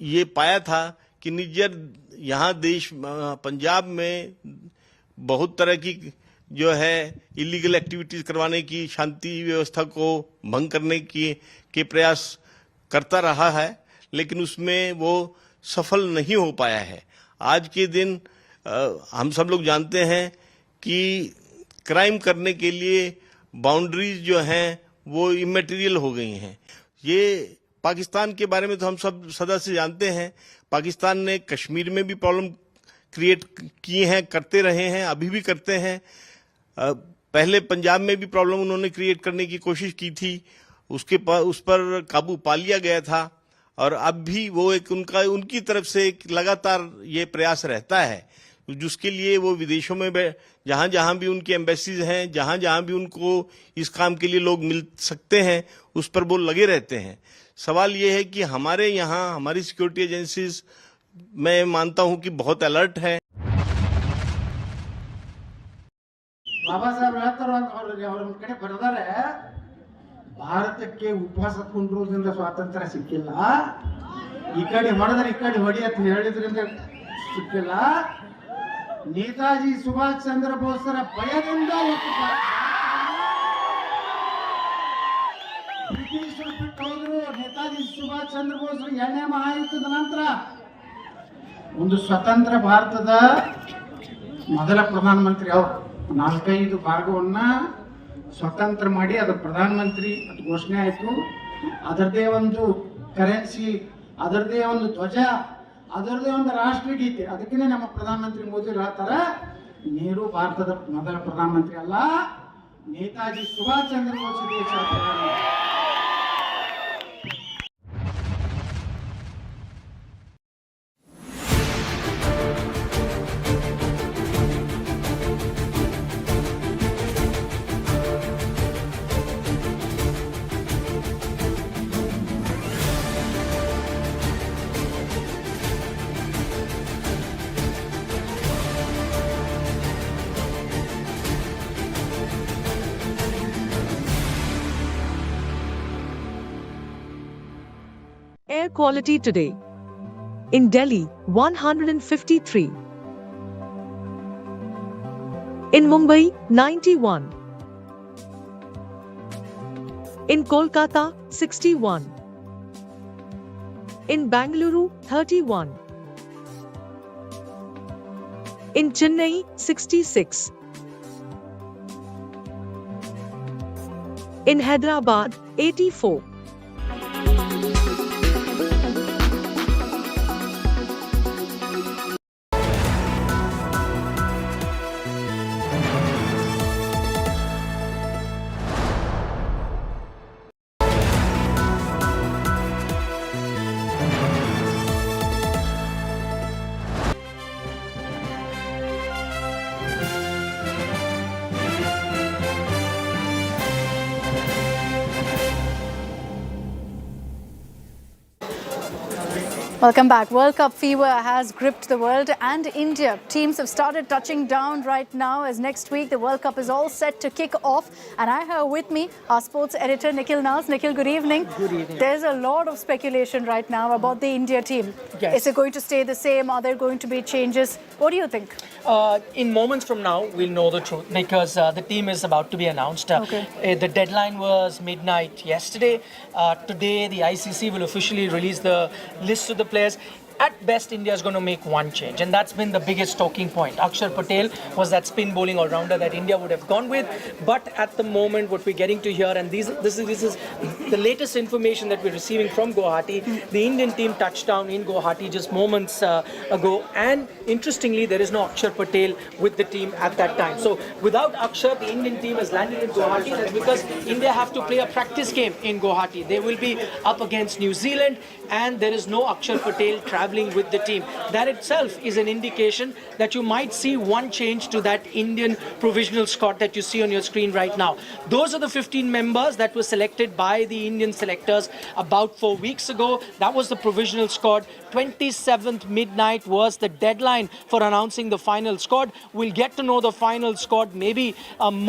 ये पाया था कि निज्जर यहाँ देश पंजाब में बहुत तरह की जो है इलीगल एक्टिविटीज करवाने की, शांति व्यवस्था को भंग करने के प्रयास करता रहा है. लेकिन उसमें वो सफल नहीं हो पाया है। आज के दिन हम सब लोग जानते हैं कि क्राइम करने के लिए बाउंड्रीज जो हैं वो इमेटीरियल हो गई हैं। ये पाकिस्तान के बारे में तो हम सब सदा से जानते हैं। पाकिस्तान ने कश्मीर में भी प्रॉब्लम क्रिएट किए हैं, करते रहे हैं, अभी भी करते हैं। पहले पंजाब में भी प्रॉब्लम उन्होंने क्रिएट करने की कोशिश की थी, उस पर काबू पा लिया गया था और अब भी वो एक उनकी तरफ से एक लगातार ये प्रयास रहता है, जिसके लिए वो विदेशों में जहां जहां भी उनकी एम्बेसीज हैं, जहां जहां भी उनको इस काम के लिए लोग मिल सकते हैं, उस पर वो लगे रहते हैं। सवाल ये है कि हमारे यहाँ हमारी सिक्योरिटी एजेंसीज मैं मानता हूं कि बहुत अलर्ट है। बाबा साहब ಅವ್ರ ಕಡೆ ಬರೆದಾರೆ, ಭಾರತಕ್ಕೆ ಉಪವಾಸ ಕುಂಡ್ರೋದ್ರಿಂದ ಸ್ವಾತಂತ್ರ್ಯ ಸಿಕ್ಕಿಲ್ಲ, ಈ ಕಡೆ ಹೊಡೆದ್ರೆ ಈ ಕಡೆ ಹೊಡಿ ಅಂತ ಹೇಳಿದ್ರಿಂದ ಸಿಕ್ಕಿಲ್ಲ, ನೇತಾಜಿ ಸುಭಾಷ್ ಚಂದ್ರ ಬೋಸರ ಭಯದಿಂದ ಬ್ರಿಟಿಷರು ಬಿಟ್ಟು ಹೋದ್ರು. ನೇತಾಜಿ ಸುಭಾಷ್ ಚಂದ್ರ ಬೋಸರು 2ನೇ ಮಹಾಯುದ್ಧದ ನಂತರ ಒಂದು ಸ್ವತಂತ್ರ ಭಾರತದ ಮೊದಲ ಪ್ರಧಾನಮಂತ್ರಿ ಅವರು 4-5 ಭಾಗವನ್ನ ಸ್ವತಂತ್ರ ಮಾಡಿ ಅದು ಪ್ರಧಾನಮಂತ್ರಿ ಅದು ಘೋಷಣೆ ಆಯಿತು. ಅದರದೇ ಒಂದು ಕರೆನ್ಸಿ, ಅದರದೇ ಒಂದು ಧ್ವಜ, ಅದರದೇ ಒಂದು ರಾಷ್ಟ್ರಗೀತೆ. ಅದಕ್ಕೆ ನಮ್ಮ ಪ್ರಧಾನಮಂತ್ರಿ ಮೋದಿ ಹೇಳ್ತಾರೆ, ನೆಹರು ಭಾರತದ ಮೊದಲ ಪ್ರಧಾನಮಂತ್ರಿ ಅಲ್ಲ, ನೇತಾಜಿ ಸುಭಾಷ್ ಚಂದ್ರ ಬೋಸ್ ದೇಶದ ಪ್ರಧಾನಮಂತ್ರಿ. Air quality today. In Delhi, 153. In Mumbai, 91. In Kolkata, 61. In Bangalore, 31. In Chennai, 66. In Hyderabad, 84. Welcome back. World Cup fever has gripped the world and India. Teams have started touching down right now as next week the World Cup is all set to kick off. And I have with me our sports editor Nikhil Nas. Nikhil, good evening. Good evening. There's a lot of speculation right now about the India team. Yes. Is it going to stay the same? Are there going to be changes? What do you think? In moments from now, we'll know the truth because the team is about to be announced. The deadline was midnight yesterday. Today, the ICC will officially release the list of the players. At best, India is going to make one change, and that's been the biggest talking point. Akshar Patel was that spin bowling all-rounder that India would have gone with, but at the moment, what we're getting to hear, and this is the latest information that we're receiving from Guwahati, the Indian team touched down in Guwahati just moments ago, and interestingly, there is no Akshar Patel with the team at that time. So, without Akshar, the Indian team has landed in Guwahati. That's because India have to play a practice game in Guwahati. They will be up against New Zealand, and there is no Akshar Patel travelling with the team. That itself is an indication that you might see one change to that Indian provisional squad that you see on your screen right now. Those are the 15 members that were selected by the Indian selectors about 4 weeks ago. That was the provisional squad. 27th midnight was the deadline for announcing the final squad. We'll get to know the final squad maybe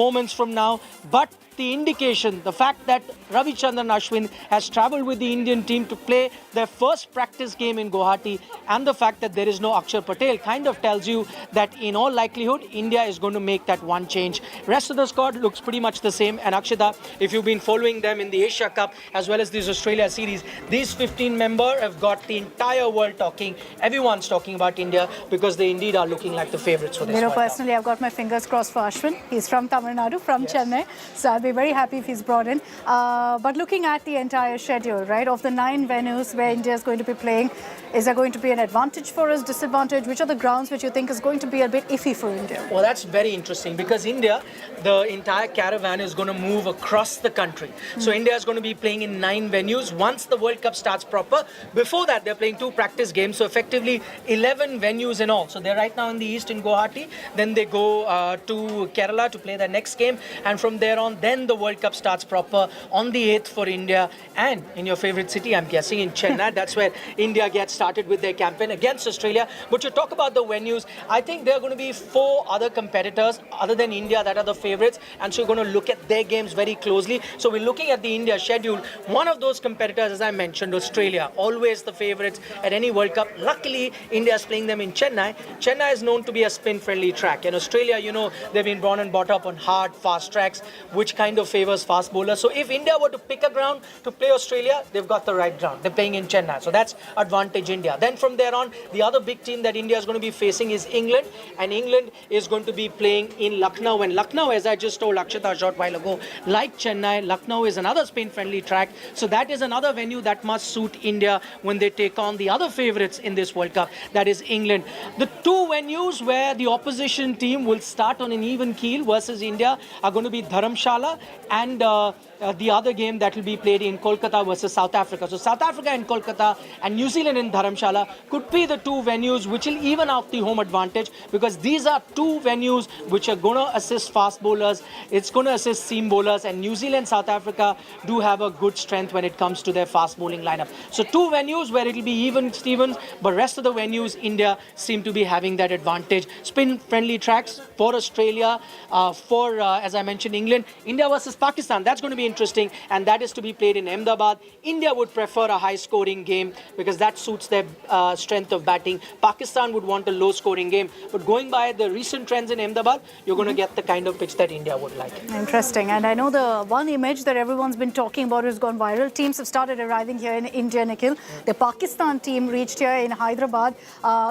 moments from now, but the indication, the fact that Ravichandran Ashwin has travelled with the Indian team to play their first practice game in Guwahati, and the fact that there is no Akshar Patel kind of tells you that in all likelihood, India is going to make that one change. Rest of the squad looks pretty much the same. And Akshita, if you've been following them in the Asia Cup as well as this Australia series, these 15 members have got the entire world talking. Everyone's talking about India because they indeed are looking like the favourites for this World Cup. Personally, I've got my fingers crossed for Ashwin. He's from Tamil Nadu, from Chennai. So I'll be very happy if he's brought in. But looking at the entire schedule, right, of the 9 venues where India is going to be playing, is there going to be an advantage for us, disadvantage? Which are the grounds which you think is going to be a bit iffy for India? Well, that's very interesting because India, the entire caravan is going to move across the country. So India is going to be playing in 9 venues once the World Cup starts proper. Before that, they're playing 2 practice games. So effectively 11 venues in all. So they're right now in the east in Guwahati. Then they go to Kerala to play their next game. And from there on, then the World Cup starts proper on the 8th for India. And in your favorite city, I'm guessing in Chennai, that's where India gets started with their campaign against Australia. But you talk about the venues, I think there are going to be 4 other competitors other than India that are the favourites, and so you're going to look at their games very closely. So we're looking at the India schedule. One of those competitors, as I mentioned, Australia, always the favourites at any World Cup. Luckily, India is playing them in Chennai. Chennai is known to be a spin-friendly track, and Australia, you know, they've been born and brought up on hard, fast tracks, which kind of favours fast bowlers. So if India were to pick a ground to play Australia, they've got the right ground. They're playing in Chennai, so that's advantage India. Then from there on, the other big team that India is going to be facing is England, and England is going to be playing in Lucknow. And Lucknow, as I just told Akshita a short while ago, like Chennai, Lucknow is another spin-friendly track. So that is another venue that must suit India when they take on the other favourites in this World Cup, that is England. The 2 venues where the opposition team will start on an even keel versus India are going to be Dharamshala and the other game that will be played in Kolkata versus South Africa. So South Africa and Kolkata and New Zealand in Dharamshala could be the 2 venues which will even out the home advantage, because these are 2 venues which are going to assist fast bowlers. It's going to assist seam bowlers, and New Zealand, South Africa do have a good strength when it comes to their fast bowling lineup. So 2 venues where it will be even Stevens, but rest of the venues India seem to be having that advantage. Spin friendly tracks for Australia, for as I mentioned England. India versus Pakistan, that's going to be interesting, and that is to be played in Ahmedabad. India would prefer a high scoring game because that suits their strength of batting. Pakistan would want a low scoring game, but going by the recent trends in Ahmedabad, you're going to get the kind of pitch that India would like. Interesting. And I know the one image that everyone's been talking about has gone viral. Teams have started arriving here in India, Nikhil. The Pakistan team reached here in Hyderabad.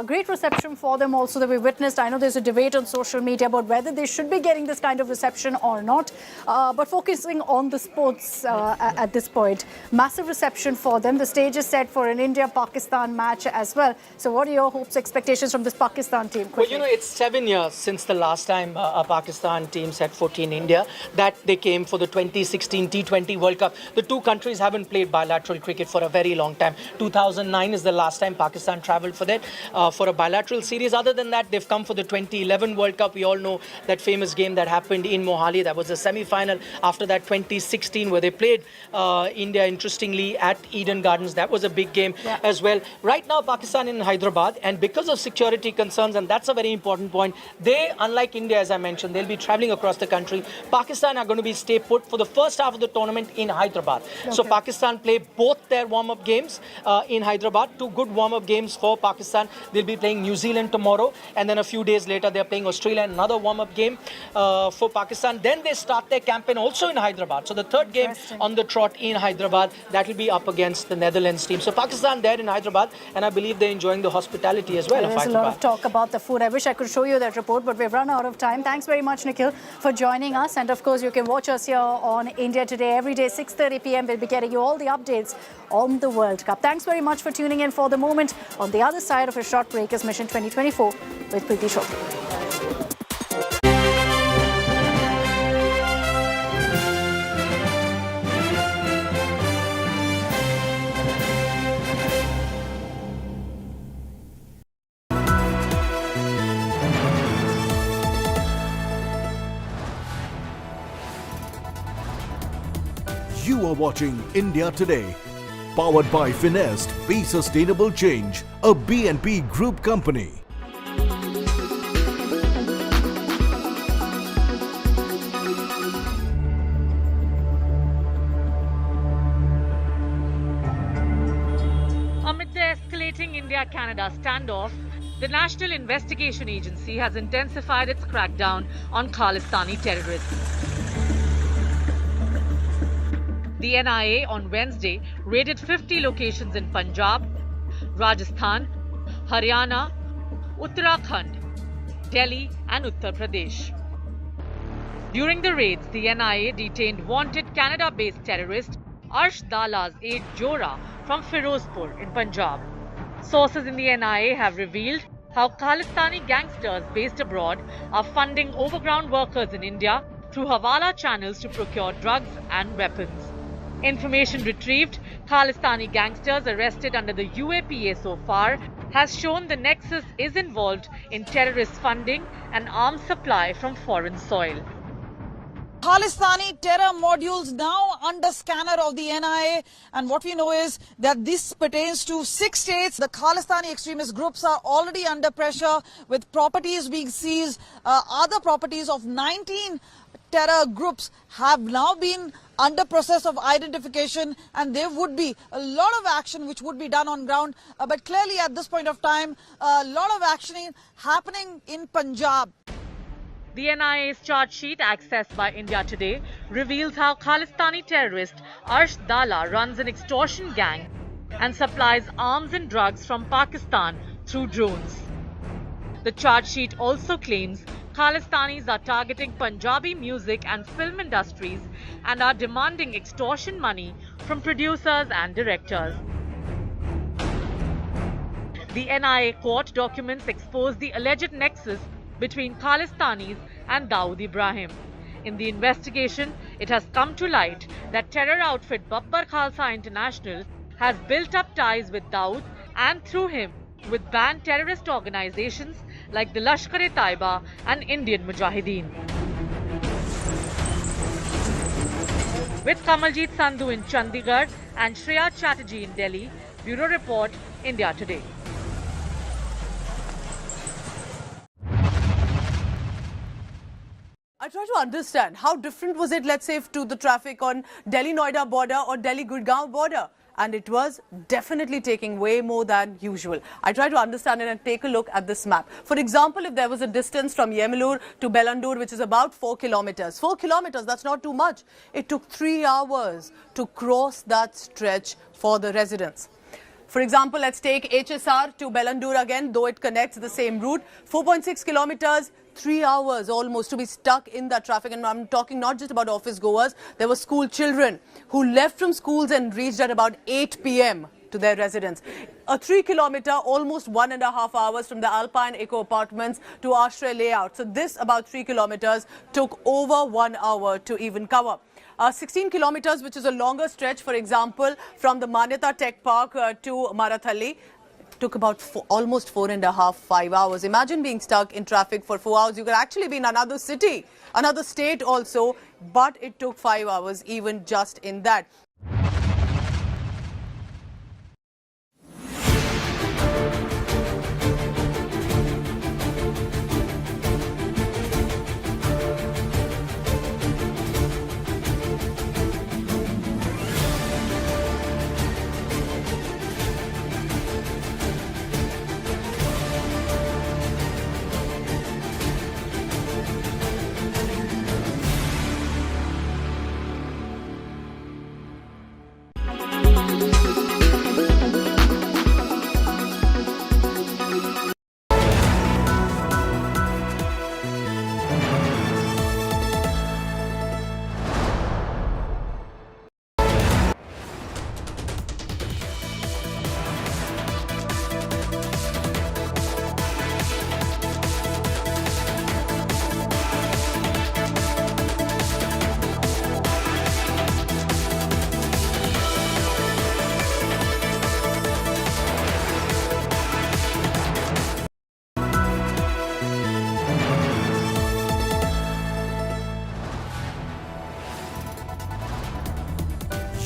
Great reception for them also that we witnessed. I know there's a debate on social media about whether they should be getting this kind of reception or not. But focusing on the sports at this point, massive reception for them. The stage is set for an India-Pakistan match as well. So what are your hopes, expectations from this Pakistan team? Well, you know, it's 7 years since the last time a Pakistan team set foot in India, that they came for the 2016 T20 World Cup. The 2 countries haven't played bilateral cricket for a very long time. 2009 is the last time Pakistan travelled for that, for a bilateral series. Other than that, they've come for the 2011 World Cup. We all know that famous game that happened in Mohali. That was the semi-final. After that, 2016, where they played India, interestingly, at Eden Gardens. That was a big game as well. Right now, Pakistan in Hyderabad, and because of security concerns, and that's a very important point, they, unlike India, as I mentioned, they'll be travelling across the country. Pakistan are going to be stay put for the first half of the tournament in Hyderabad. Okay. So Pakistan play both their warm-up games in Hyderabad. 2 good warm-up games for Pakistan. They'll be playing New Zealand tomorrow, and then a few days later, they're playing Australia, another warm-up game for Pakistan. Then they start their campaign also in Hyderabad. So the 3rd game on the trot in Hyderabad, that will be up against the Netherlands team. So Pakistan there in Hyderabad, and I believe they're enjoying the hospitality as well of Hyderabad. There's a lot of talk about the food. I wish I could show you that report, but we've run out of time. Thanks very much, Nikhil, for joining us. And of course, you can watch us here on India Today every day, 6:30 p.m. We'll be getting you all the updates on the World Cup. Thanks very much for tuning in for the moment. On the other side of a short break is Mission 2024 with Preeti Chopra. You are watching India Today, powered by Finest, Be Sustainable Change, a BNP Group company. escalating India-Canada standoff, the National Investigation Agency has intensified its crackdown on Khalistani terrorists. The NIA on Wednesday raided 50 locations in Punjab, Rajasthan, Haryana, Uttarakhand, Delhi and Uttar Pradesh. During the raids, the NIA detained wanted Canada-based terrorist Arsh Dala's aide Jora from Firozpur in Punjab. Sources in the NIA have revealed how Khalistani gangsters based abroad are funding overground workers in India through Hawala channels to procure drugs and weapons. Information retrieved, Khalistani gangsters arrested under the UAPA so far has shown the nexus is involved in terrorist funding and arms supply from foreign soil. Khalistani terror modules now under scanner of the NIA, and what we know is that this pertains to 6 states. The Khalistani extremist groups are already under pressure with properties being seized. Other properties of 19 terror groups have now been under process of identification, and there would be a lot of action which would be done on ground. But clearly at this point of time, a lot of action happening in Punjab. The NIA's charge sheet, accessed by India Today, reveals how Khalistani terrorist Arsh Dala runs an extortion gang and supplies arms and drugs from Pakistan through drones. The charge sheet also claims Khalistanis are targeting Punjabi music and film industries and are demanding extortion money from producers and directors. The NIA court documents expose the alleged nexus between Khalistanis and Dawood Ibrahim. In the investigation, it has come to light that terror outfit Babbar Khalsa International has built up ties with Dawood and through him with banned terrorist organizations like the Lashkar-e-Taiba and Indian Mujahideen. With Kamaljeet Sandhu in Chandigarh and Shreya Chatterjee in Delhi, Bureau Report, India Today. I try to understand how different was it, let's say, to the traffic on Delhi-Noida border or Delhi-Gurgaon border. And it was definitely taking way more than usual. I try to understand it and take a look at this map. For example, if there was a distance from Yemalur to Bellandur, which is about 4 kilometers. 4 kilometers, that's not too much. It took 3 hours to cross that stretch for the residents. For example, let's take HSR to Bellandur again, though it connects the same route. 4.6 kilometers, 3 hours almost to be stuck in that traffic. And I'm talking not just about office goers. There were school children who left from schools and reached at about 8 p.m. to their residence. A 3 kilometer, almost 1.5 hours from the Alpine Eco Apartments to Ashray layout. So this about 3 kilometers took over 1 hour to even cover. 16 kilometers, which is a longer stretch, for example, from the Manyata Tech Park to Marathalli. Took about almost 4.5–5 hours. Imagine being stuck in traffic for 4 hours. You could actually be in another city, another state also, but it took 5 hours even just in that.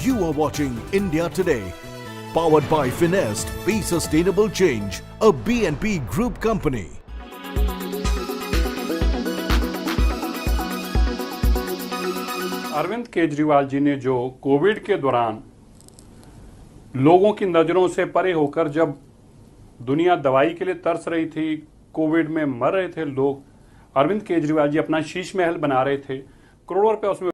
You are watching India Today, powered by Finest, Be Sustainable Change, a BNP Group company. Arvind Kejriwal ji ने जो Covid के दौरान लोगों की नज़रों से परे होकर जब दुनिया दवाई के लिए तरस रही थी, कोविड में मर रहे थे लोग, अरविंद केजरीवाल जी अपना शीश महल बना रहे थे, करोड़ों रुपए उसमें।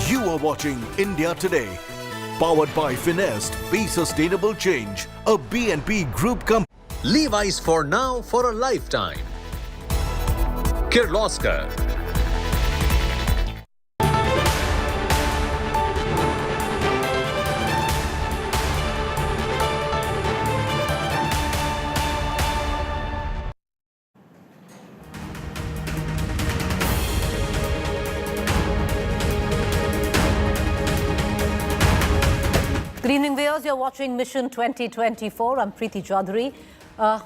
You are watching India Today, powered by Finest. Be sustainable change, a BNP Group company. Levi's for now, for a lifetime. Kirloskar. Good evening, viewers. You're watching Mission 2024. I'm Preeti Chaudhary.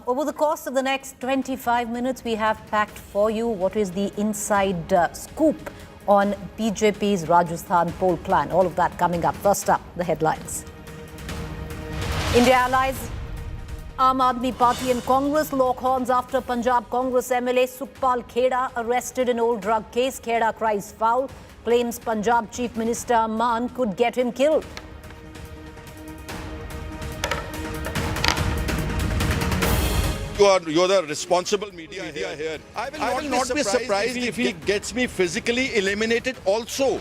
Over the course of the next 25 minutes, we have packed for you what is the inside scoop on BJP's Rajasthan poll plan. All of that coming up. First up, the headlines. India allies Aam Aadmi Party and Congress lock horns after Punjab Congress MLA Sukhpal Khaira arrested in old drug case. Khaira cries foul, claims Punjab Chief Minister Aman could get him killed. You're the responsible media here. I will not be surprised if he gets me physically eliminated also.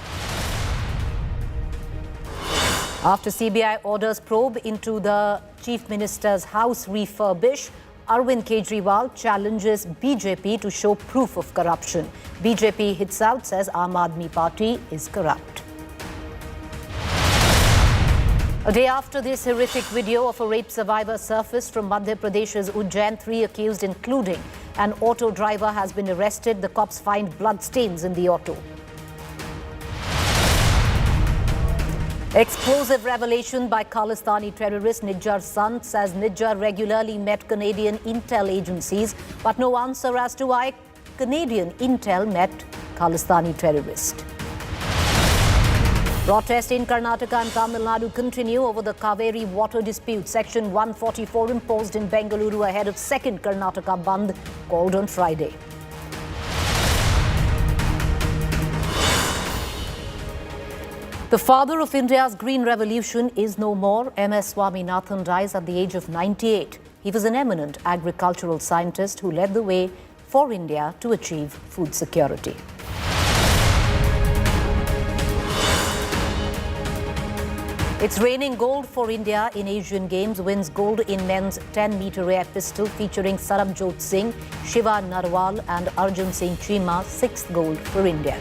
After CBI orders probe into the Chief Minister's house refurbish, Arvind Kejriwal challenges BJP to show proof of corruption. BJP hits out, says Aam Aadmi Party is corrupt. A day after this horrific video of a rape survivor surfaced from Madhya Pradesh's Ujjain, 3 accused, including an auto driver, has been arrested. The cops find blood stains in the auto. Explosive revelation by Khalistani terrorist Nijjar's son, says Nijjar regularly met Canadian intel agencies, but no answer as to why Canadian intel met Khalistani terrorist. Protests in Karnataka and Tamil Nadu continue over the Kaveri water dispute. Section 144 imposed in Bengaluru ahead of second Karnataka Bandh called on Friday. The father of India's Green Revolution is no more. M.S. Swaminathan dies at the age of 98. He was an eminent agricultural scientist who led the way for India to achieve food security. It's raining gold for India in Asian Games. Wins gold in men's 10-meter air pistol featuring Sarabjot Singh, Shiva Narwal and Arjun Singh Chima. 6th gold for India.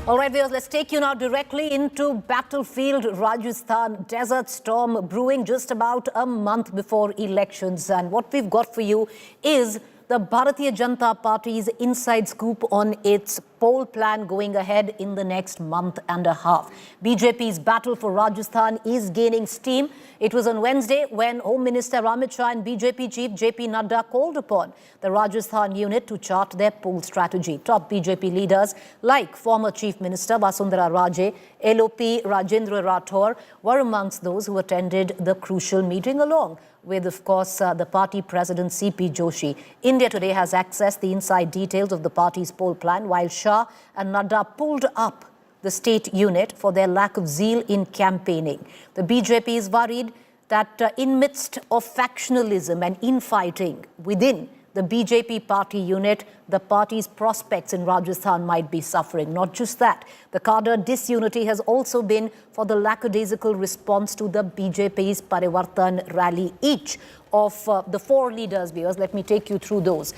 All right, viewers, let's take you now directly into battlefield Rajasthan. Desert storm brewing just about a month before elections. And what we've got for you is the Bharatiya Janata Party's inside scoop on its poll plan going ahead in the next month and a half. BJP's battle for Rajasthan is gaining steam. It was on Wednesday when Home Minister Amit Shah and BJP Chief JP Nadda called upon the Rajasthan unit to chart their poll strategy. Top BJP leaders like former Chief Minister Vasundhara Raje, LOP Rajendra Rathore were amongst those who attended the crucial meeting, along with, of course, the party president CP Joshi. India Today has accessed the inside details of the party's poll plan, while Shah and Nadda pulled up the state unit for their lack of zeal in campaigning. The BJP is worried that in midst of factionalism and infighting within the BJP party unit, the party's prospects in Rajasthan might be suffering. Not just that, the cadre disunity has also been for the lackadaisical response to the BJP's Parivartan rally. Each of the 4 leaders, viewers, let me take you through those.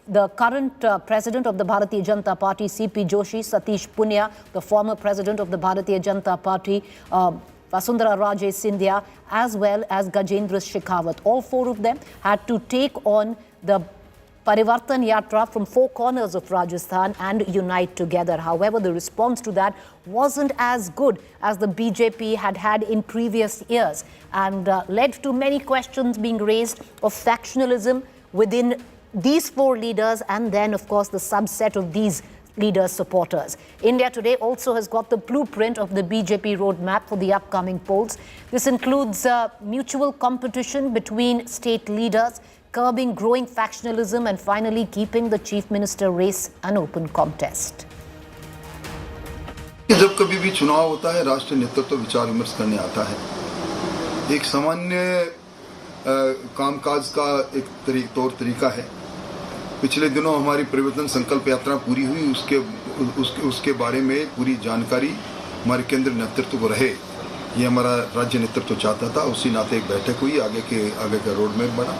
The current president of the Bharatiya Janata Party, CP Joshi, Satish Punia, the former president of the Bharatiya Janata Party, Vasundhara Raje Scindia, as well as Gajendra Shekhawat. All 4 of them had to take on the Parivartan Yatra from 4 corners of Rajasthan and unite together. However, the response to that wasn't as good as the BJP had in previous years, and led to many questions being raised of factionalism within these 4 leaders, and then, of course, the subset of these leaders' supporters. India Today also has got the blueprint of the BJP roadmap for the upcoming polls. This includes mutual competition between state leaders, curbing growing factionalism, and finally keeping the chief minister race an open contest. जब कभी भी चुनाव होता है, राष्ट्रीय नेतृत्व विचार विमर्श करने आता है। एक सामान्य कामकाज का एक तौर तरीका है। पिछले दिनों हमारी परिवर्तन संकल्प यात्रा पूरी हुई, उसके बारे में पूरी जानकारी हमारे केंद्रीय नेतृत्व को रहे, ये हमारा राज्य नेतृत्व चाहता था। उसी नाते एक बैठक हुई, आगे का रोड मैप बना,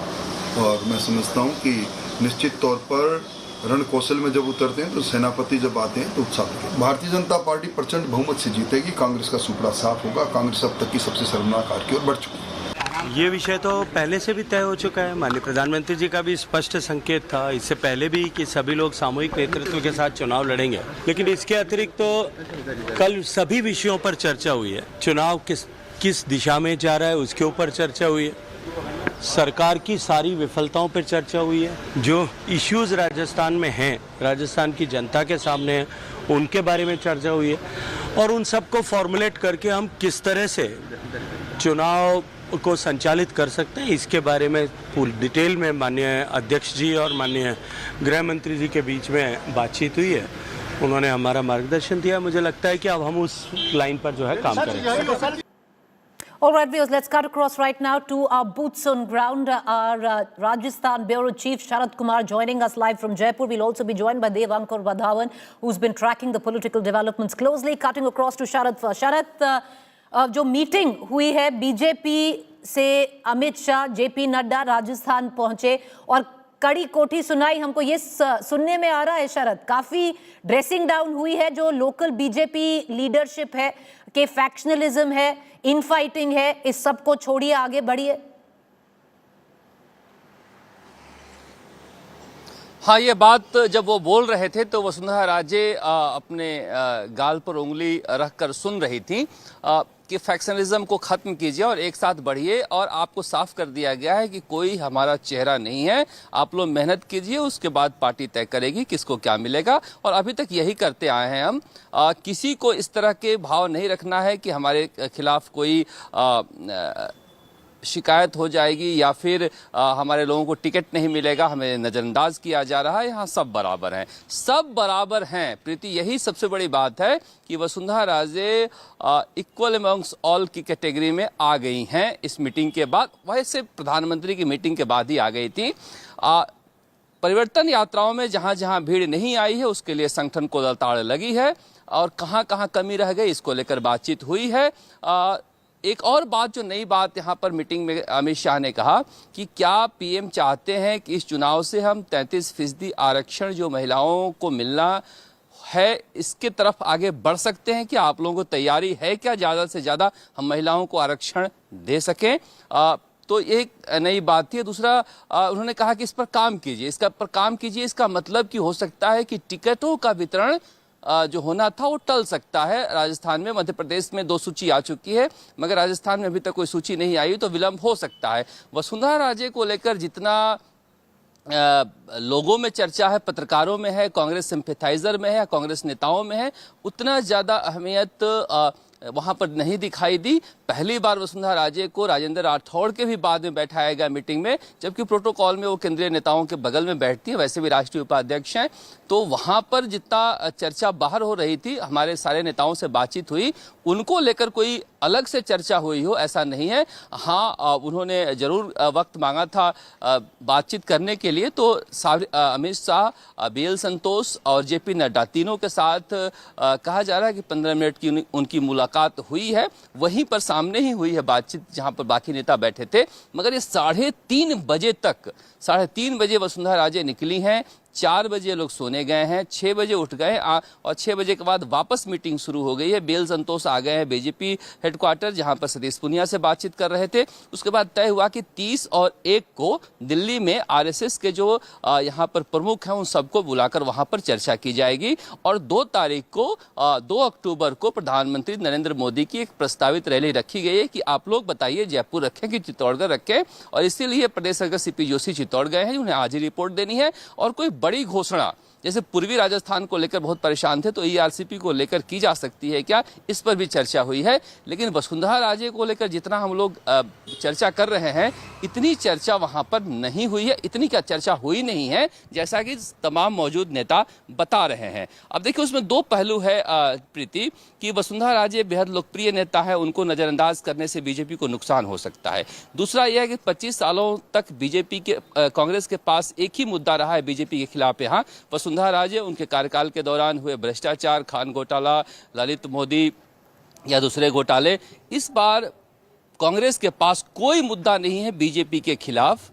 और मैं समझता हूँ कि निश्चित तौर पर रण कौशल में जब उतरते हैं तो सेनापति जब आते हैं तो उत्साह है। भारतीय जनता पार्टी प्रचंड बहुमत से जीतेगी, कांग्रेस का सुपड़ा साफ होगा, कांग्रेस अब तक की सबसे शर्मनाक हार की ओर बढ़ चुकी है। ये विषय तो पहले से भी तय हो चुका है। माननीय प्रधानमंत्री जी का भी स्पष्ट संकेत था इससे पहले भी कि सभी लोग सामूहिक नेतृत्व के साथ चुनाव लड़ेंगे, लेकिन इसके अतिरिक्त तो कल सभी विषयों पर चर्चा हुई है। चुनाव किस दिशा में जा रहा है उसके ऊपर चर्चा हुई है, सरकार की सारी विफलताओं पर चर्चा हुई है, जो इश्यूज राजस्थान में हैं, राजस्थान की जनता के सामने हैं, उनके बारे में चर्चा हुई है, और उन सबको फॉर्मुलेट करके हम किस तरह से चुनाव को संचालित कर सकते हैं इसके बारे में पूरी डिटेल में माननीय अध्यक्ष जी और माननीय गृह मंत्री जी के बीच में बातचीत हुई है। उन्होंने हमारा मार्गदर्शन दिया। मुझे लगता है कि अब हम उस लाइन पर जो है काम करेंगे। All right, viewers, let's cut across right now to our boots on ground. Our Rajasthan Bureau Chief Sharad Kumar joining us live from Jaipur. We'll also be joined by Devankar Vadhavan, who's been tracking the political developments closely. Cutting across to Sharad first. Sharad, जो meeting हुई है BJP से Amit Shah, JP Nadda Rajasthan पहुंचे और कड़ी कोठी सुनाई, हमको ये सुनने में आ रहा है शरद काफी ड्रेसिंग डाउन हुई है जो लोकल बीजेपी लीडरशिप है कि फैक्शनलिज्म है, इनफाइटिंग है, इस सब को छोड़िए, आगे बढ़िए। हाँ, ये बात जब वो बोल रहे थे तो वसुंधरा राजे अपने गाल पर उंगली रखकर सुन रही थी कि फैक्शनलिज्म को खत्म कीजिए और एक साथ बढ़िए, और आपको साफ कर दिया गया है कि कोई हमारा चेहरा नहीं है, आप लोग मेहनत कीजिए, उसके बाद पार्टी तय करेगी किसको क्या मिलेगा। और अभी तक यही करते आए हैं हम। किसी को इस तरह के भाव नहीं रखना है कि हमारे खिलाफ कोई शिकायत हो जाएगी या फिर हमारे लोगों को टिकट नहीं मिलेगा, हमें नज़रअंदाज किया जा रहा है। यहाँ सब बराबर हैं, सब बराबर हैं प्रीति। यही सबसे बड़ी बात है कि Vasundhara Raje equal amongst all की कैटेगरी में आ गई हैं इस मीटिंग के बाद। वैसे प्रधानमंत्री की मीटिंग के बाद ही आ गई थी। परिवर्तन यात्राओं में जहाँ जहाँ भीड़ नहीं आई है उसके लिए संगठन को लताड़ लगी है, और कहाँ कहाँ कमी रह गई इसको लेकर बातचीत हुई है। एक और बात, जो नई बात यहाँ पर मीटिंग में अमित शाह ने कहा कि क्या पीएम चाहते हैं कि इस चुनाव से हम 33% आरक्षण जो महिलाओं को मिलना है इसके तरफ आगे बढ़ सकते हैं? क्या आप लोगों को तैयारी है क्या ज़्यादा से ज़्यादा हम महिलाओं को आरक्षण दे सकें? तो एक नई बात थी। दूसरा, उन्होंने कहा कि इस पर काम कीजिए, इसका मतलब कि हो सकता है कि टिकटों का वितरण जो होना था वो टल सकता है। राजस्थान में, मध्य प्रदेश में 2 सूची आ चुकी है, मगर राजस्थान में अभी तक कोई सूची नहीं आई, तो विलंब हो सकता है। वसुंधरा राजे को लेकर जितना लोगों में चर्चा है, पत्रकारों में है, कांग्रेस सिंपैथाइजर में है, कांग्रेस नेताओं में है, उतना ज़्यादा अहमियत वहाँ पर नहीं दिखाई दी। पहली बार वसुंधरा राजे को राजेंद्र राठौड़ के भी बाद में बैठाया गया मीटिंग में, जबकि प्रोटोकॉल में वो केंद्रीय नेताओं के बगल में बैठती है, वैसे भी राष्ट्रीय उपाध्यक्ष हैं। तो वहाँ पर जितना चर्चा बाहर हो रही थी, हमारे सारे नेताओं से बातचीत हुई, उनको लेकर कोई अलग से चर्चा हुई हो ऐसा नहीं है। हाँ, उन्होंने जरूर वक्त मांगा था बातचीत करने के लिए, तो अमित शाह, बीएल संतोष और जेपी नड्डा तीनों के साथ कहा जा रहा है कि 15 मिनट की उनकी मुलाकात हुई है। वहीं पर सामने ही हुई है बातचीत जहां पर बाकी नेता बैठे थे, मगर ये 3:30 बजे वसुंधरा राजे निकली हैं, 4 बजे लोग सोने गए हैं, 6 बजे उठ गए और 6 बजे के बाद वापस मीटिंग शुरू हो गई है। बेल संतोष आ गए हैं बीजेपी हेडक्वार्टर, जहां पर सतीश पुनिया से बातचीत कर रहे थे। उसके बाद तय हुआ कि 30 और 1 को दिल्ली में आरएसएस के जो यहां पर प्रमुख हैं उन सबको बुलाकर वहां पर चर्चा की जाएगी, और 2 तारीख को 2 अक्टूबर को प्रधानमंत्री नरेंद्र मोदी की एक प्रस्तावित रैली रखी गई है कि आप लोग बताइए जयपुर रखें कि चित्तौड़गढ़ रखें, और इसीलिए प्रदेश अध्यक्ष सीपी जोशी चित्तौड़ गए हैं, उन्हें आज ही रिपोर्ट देनी है। और कोई बड़ी घोषणा जैसे पूर्वी राजस्थान को लेकर बहुत परेशान थे तो ईआरसीपी को लेकर की जा सकती है क्या, इस पर भी चर्चा हुई है। लेकिन वसुंधरा राजे को लेकर जितना हम लोग चर्चा कर रहे हैं इतनी चर्चा वहां पर नहीं हुई है, इतनी क्या चर्चा हुई नहीं है जैसा कि तमाम मौजूद नेता बता रहे हैं। अब देखिए उसमें दो पहलू है प्रीति, कि वसुंधरा राजे बेहद लोकप्रिय नेता है, उनको नजरअंदाज करने से बीजेपी को नुकसान हो सकता है। दूसरा यह है कि 25 सालों तक बीजेपी के कांग्रेस के पास एक ही मुद्दा रहा है बीजेपी के खिलाफ। यहाँ वसुंधरा राजे उनके कार्यकाल के दौरान हुए भ्रष्टाचार, खान घोटाला, ललित मोदी या दूसरे घोटाले, इस बार कांग्रेस के पास कोई मुद्दा नहीं है बीजेपी के खिलाफ।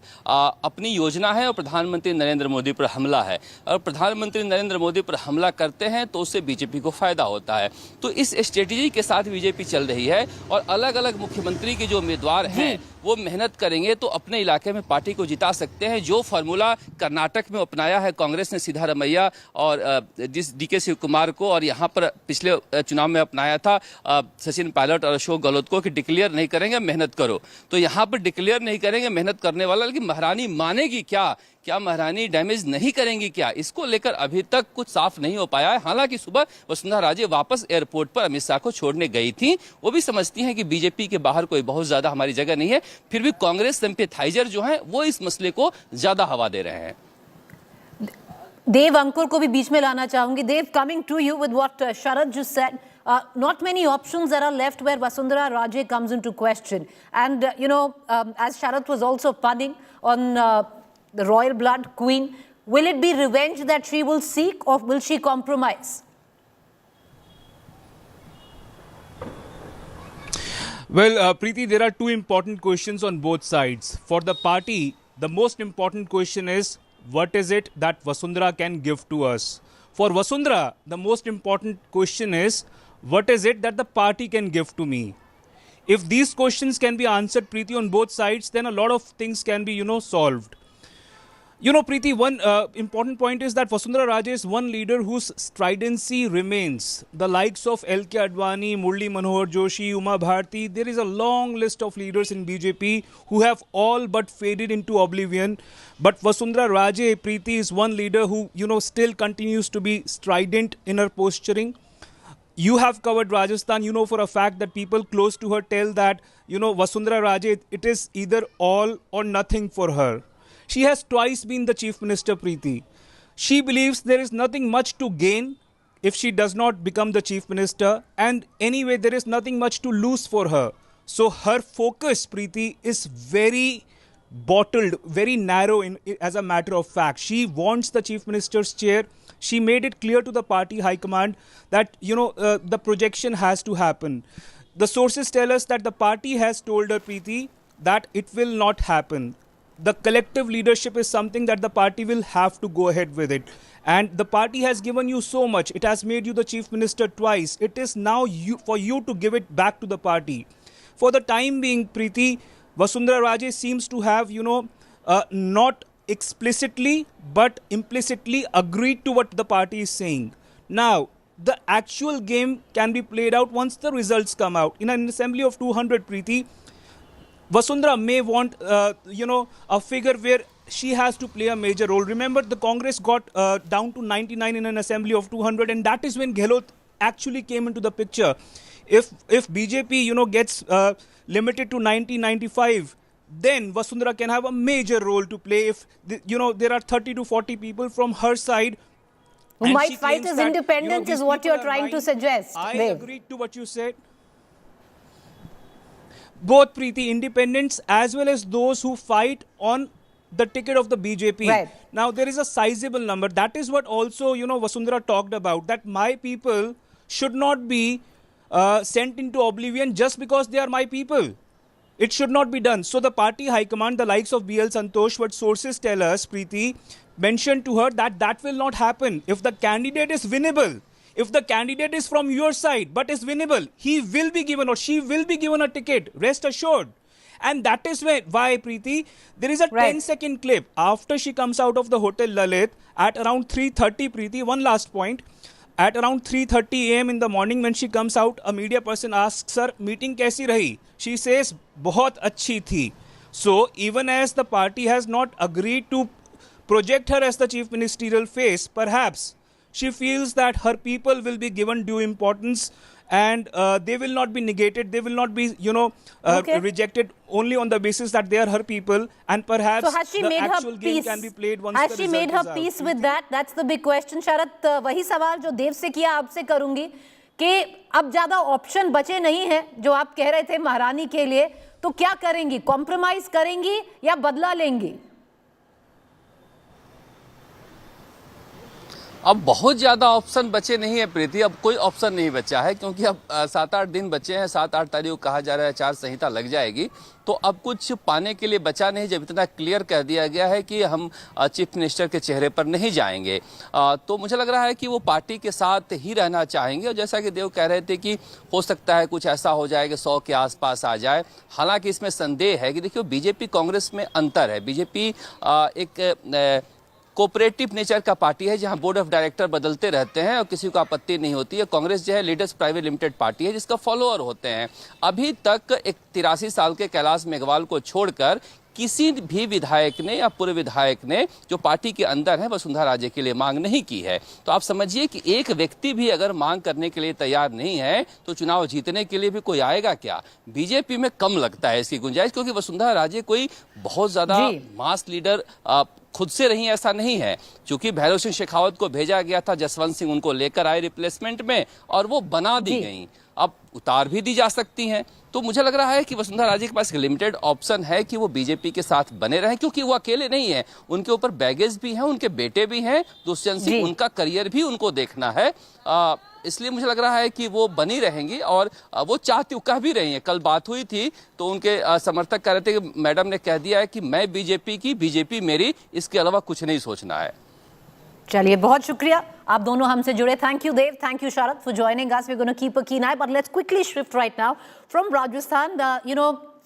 अपनी योजना है और प्रधानमंत्री नरेंद्र मोदी पर हमला है, और प्रधानमंत्री नरेंद्र मोदी पर हमला करते हैं तो उससे बीजेपी को फायदा होता है। तो इस स्ट्रेटेजी के साथ बीजेपी चल रही है और अलग अलग मुख्यमंत्री के जो उम्मीदवार हैं वो मेहनत करेंगे तो अपने इलाके में पार्टी को जिता सकते हैं। जो फार्मूला कर्नाटक में अपनाया है कांग्रेस ने, सिद्धारमैया और डीके शिव कुमार को, और यहाँ पर पिछले चुनाव में अपनाया था सचिन पायलट और अशोक गहलोत को कि डिक्लेयर नहीं करेंगे मेहनत करो, तो यहाँ पर डिक्लेयर नहीं करेंगे मेहनत करने वाला, लेकिन महारानी मानेगी क्या महारानी डैमेज नहीं करेंगी क्या, इसको लेकर अभी तक कुछ साफ नहीं हो पाया है। हालांकि सुबह वसुंधरा राजे वापस एयरपोर्ट पर अमित शाह को छोड़ने गई थी, वो भी समझती हैं कि बीजेपी के बाहर कोई बहुत ज्यादा हमारी जगह नहीं है, फिर भी कांग्रेस सिंपैथाइजर जो हैं वो इस मसले को ज्यादा हवा दे रहे हैं। देव, अंकुर को भी बीच में लाना चाहूंगी। Dev, coming to you with what Sharad just said, not many options that are left where Vasundhara Raje comes into question. And, as Sharad was also punning on the royal blood queen, will it be revenge that she will seek or will she compromise? Well, Preeti, there are two important questions on both sides. For the party, the most important question is, what is it that Vasundhara can give to us? For Vasundhara, the most important question is, what is it that the party can give to me? If these questions can be answered, Preeti, on both sides, then a lot of things can be, solved. Preeti, one important point is that Vasundhara Raje is one leader whose stridency remains. The likes of L.K. Advani, Murli Manohar Joshi, Uma Bharti, there is a long list of leaders in BJP who have all but faded into oblivion. But Vasundhara Raje, Preeti, is one leader who, still continues to be strident in her posturing. You have covered Rajasthan. You know for a fact that people close to her tell that, Vasundhara Raje, it is either all or nothing for her. She has twice been the Chief Minister, Preeti. She believes there is nothing much to gain if she does not become the Chief Minister, and anyway, there is nothing much to lose for her. So her focus, Preeti, is very bottled, very narrow as a matter of fact. She wants the Chief Minister's chair. She made it clear to the party high command that, the projection has to happen. The sources tell us that the party has told her, Preeti, that it will not happen. The collective leadership is something that the party will have to go ahead with it. And the party has given you so much. It has made you the Chief Minister twice. It is now for you to give it back to the party. For the time being, Preeti, Vasundhara Raje seems to have, not explicitly but implicitly agreed to what the party is saying. Now, the actual game can be played out once the results come out. In an assembly of 200, Preeti, Vasundhara may want, a figure where she has to play a major role. Remember, the Congress got down to 99 in an assembly of 200, and that is when Gehlot actually came into the picture. If BJP, gets limited to 90-95, then Vasundhara can have a major role to play. If, there are 30 to 40 people from her side who might fight as independents, is what you're trying to suggest. I agreed to what you said. Both, Preeti, independents as well as those who fight on the ticket of the BJP. Right. Now, there is a sizable number. That is what also, Vasundhara talked about, that my people should not be sent into oblivion just because they are my people. It should not be done. So the party high command, the likes of BL Santosh, what sources tell us, Preeti, mentioned to her that will not happen. If the candidate is winnable, if the candidate is from your side but is winnable, he will be given or she will be given a ticket, rest assured. And that is why, Preeti, there is a 10-second clip after she comes out of the Hotel Lalit at around 3:30, Preeti, one last point. At around 3:30 a.m. in the morning, when she comes out, a media person asks her, meeting kaisi rahi? She says, बहुत अच्छी थी. So even as the party has not agreed to project her as the chief ministerial face, perhaps she feels that her people will be given due importance and they will not be negated, they will not be, rejected only on the basis that they are her people, and perhaps So has she the made actual her game peace? can be played once Has the she result made her is out. peace with that? That's the big question. शरद, वही सवाल जो देव से किया आपसे करूंगी कि अब ज्यादा ऑप्शन बचे नहीं है जो आप कह रहे थे महारानी के लिए, तो क्या करेंगी? कॉम्प्रोमाइज करेंगी या बदला लेंगी? अब बहुत ज़्यादा ऑप्शन बचे नहीं है प्रीति, अब कोई ऑप्शन नहीं बचा है क्योंकि अब 7-8 दिन बचे हैं, 7-8 तारीख को कहा जा रहा है आचार संहिता लग जाएगी, तो अब कुछ पाने के लिए बचा नहीं। जब इतना क्लियर कह दिया गया है कि हम चीफ मिनिस्टर के चेहरे पर नहीं जाएंगे, तो मुझे लग रहा है कि वो पार्टी के साथ ही रहना चाहेंगे। और जैसा कि देव कह रहे थे कि हो सकता है कुछ ऐसा हो जाए कि 100 के आसपास आ जाए। हालांकि इसमें संदेह है कि देखिए बीजेपी कांग्रेस में अंतर है। बीजेपी एक कोऑपरेटिव नेचर का पार्टी है जहां बोर्ड ऑफ डायरेक्टर बदलते रहते हैं और किसी को आपत्ति नहीं होती है। कांग्रेस जो है लीडर्स प्राइवेट लिमिटेड पार्टी है जिसका फॉलोअर होते हैं। अभी तक एक 83 साल के कैलाश मेघवाल को छोड़कर किसी भी विधायक ने या पूर्व विधायक ने जो पार्टी के अंदर है वसुंधरा राजे के लिए मांग नहीं की है। तो आप समझिए कि एक व्यक्ति भी अगर मांग करने के लिए तैयार नहीं है तो चुनाव जीतने के लिए भी कोई आएगा क्या? बीजेपी में कम लगता है इसकी गुंजाइश, क्योंकि वसुंधरा राजे कोई बहुत ज्यादा मास लीडर खुद से रही ऐसा नहीं है। चूंकि भैरव सिंह शेखावत को भेजा गया था, जसवंत सिंह उनको लेकर आए रिप्लेसमेंट में और वो बना दी गई, अब उतार भी दी जा सकती हैं। तो मुझे लग रहा है कि वसुंधरा राजे के पास एक लिमिटेड ऑप्शन है कि वो बीजेपी के साथ बने रहें, क्योंकि वो अकेले नहीं है, उनके ऊपर बैगेज भी हैं, उनके बेटे भी हैं, दुष्यंत सिंह, उनका करियर भी उनको देखना है। इसलिए मुझे लग रहा है कि वो बनी रहेंगी और वो चाहती कह भी रही हैं। कल बात हुई थी तो उनके समर्थक कह रहे थे कि मैडम ने कह दिया है कि मैं बीजेपी की, बीजेपी मेरी, इसके अलावा कुछ नहीं सोचना है। चलिए, बहुत शुक्रिया आप दोनों हमसे जुड़े। Thank you Dev, thank you Sharad for joining us. We're going to keep a keen eye, but let's quickly shift right now from Rajasthan.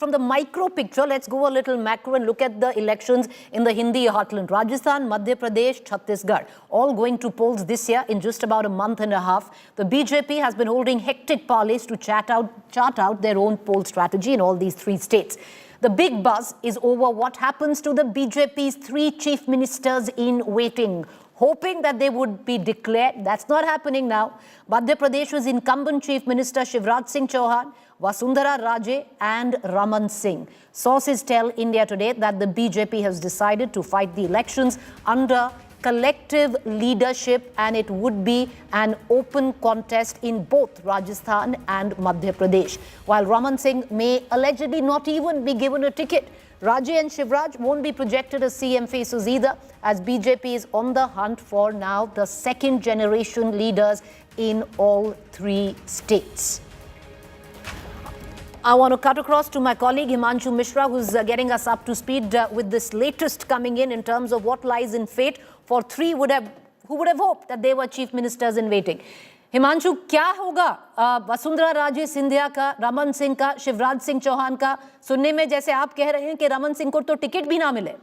From the micro picture, let's go a little macro and look at the elections in the Hindi heartland. Rajasthan, Madhya Pradesh, Chhattisgarh, all going to polls this year in just about a month and a half. The BJP has been holding hectic parleys to chart out their own poll strategy in all these three states. The big buzz is over what happens to the BJP's 3 chief ministers in waiting, hoping that they would be declared. That's not happening now. Madhya Pradesh's incumbent Chief Minister Shivraj Singh Chauhan, Vasundhara Raje and Raman Singh. Sources tell India Today that the BJP has decided to fight the elections under collective leadership, and it would be an open contest in both Rajasthan and Madhya Pradesh. While Raman Singh may allegedly not even be given a ticket, Raje and Shivraj won't be projected as CM faces either, as BJP is on the hunt for now the second generation leaders in all 3 states. I want to cut across to my colleague Himanshu Mishra, who's getting us up to speed with this latest coming in terms of what lies in fate for 3 who would have hoped that they were chief ministers in waiting. Himanshu, क्या होगा वसुंधरा राजे सिंधिया का, रमन सिंह का, शिवराज सिंह चौहान का? सुनने में जैसे आप कह रहे हैं कि रमन सिंह को तो टिकट भी ना मिले।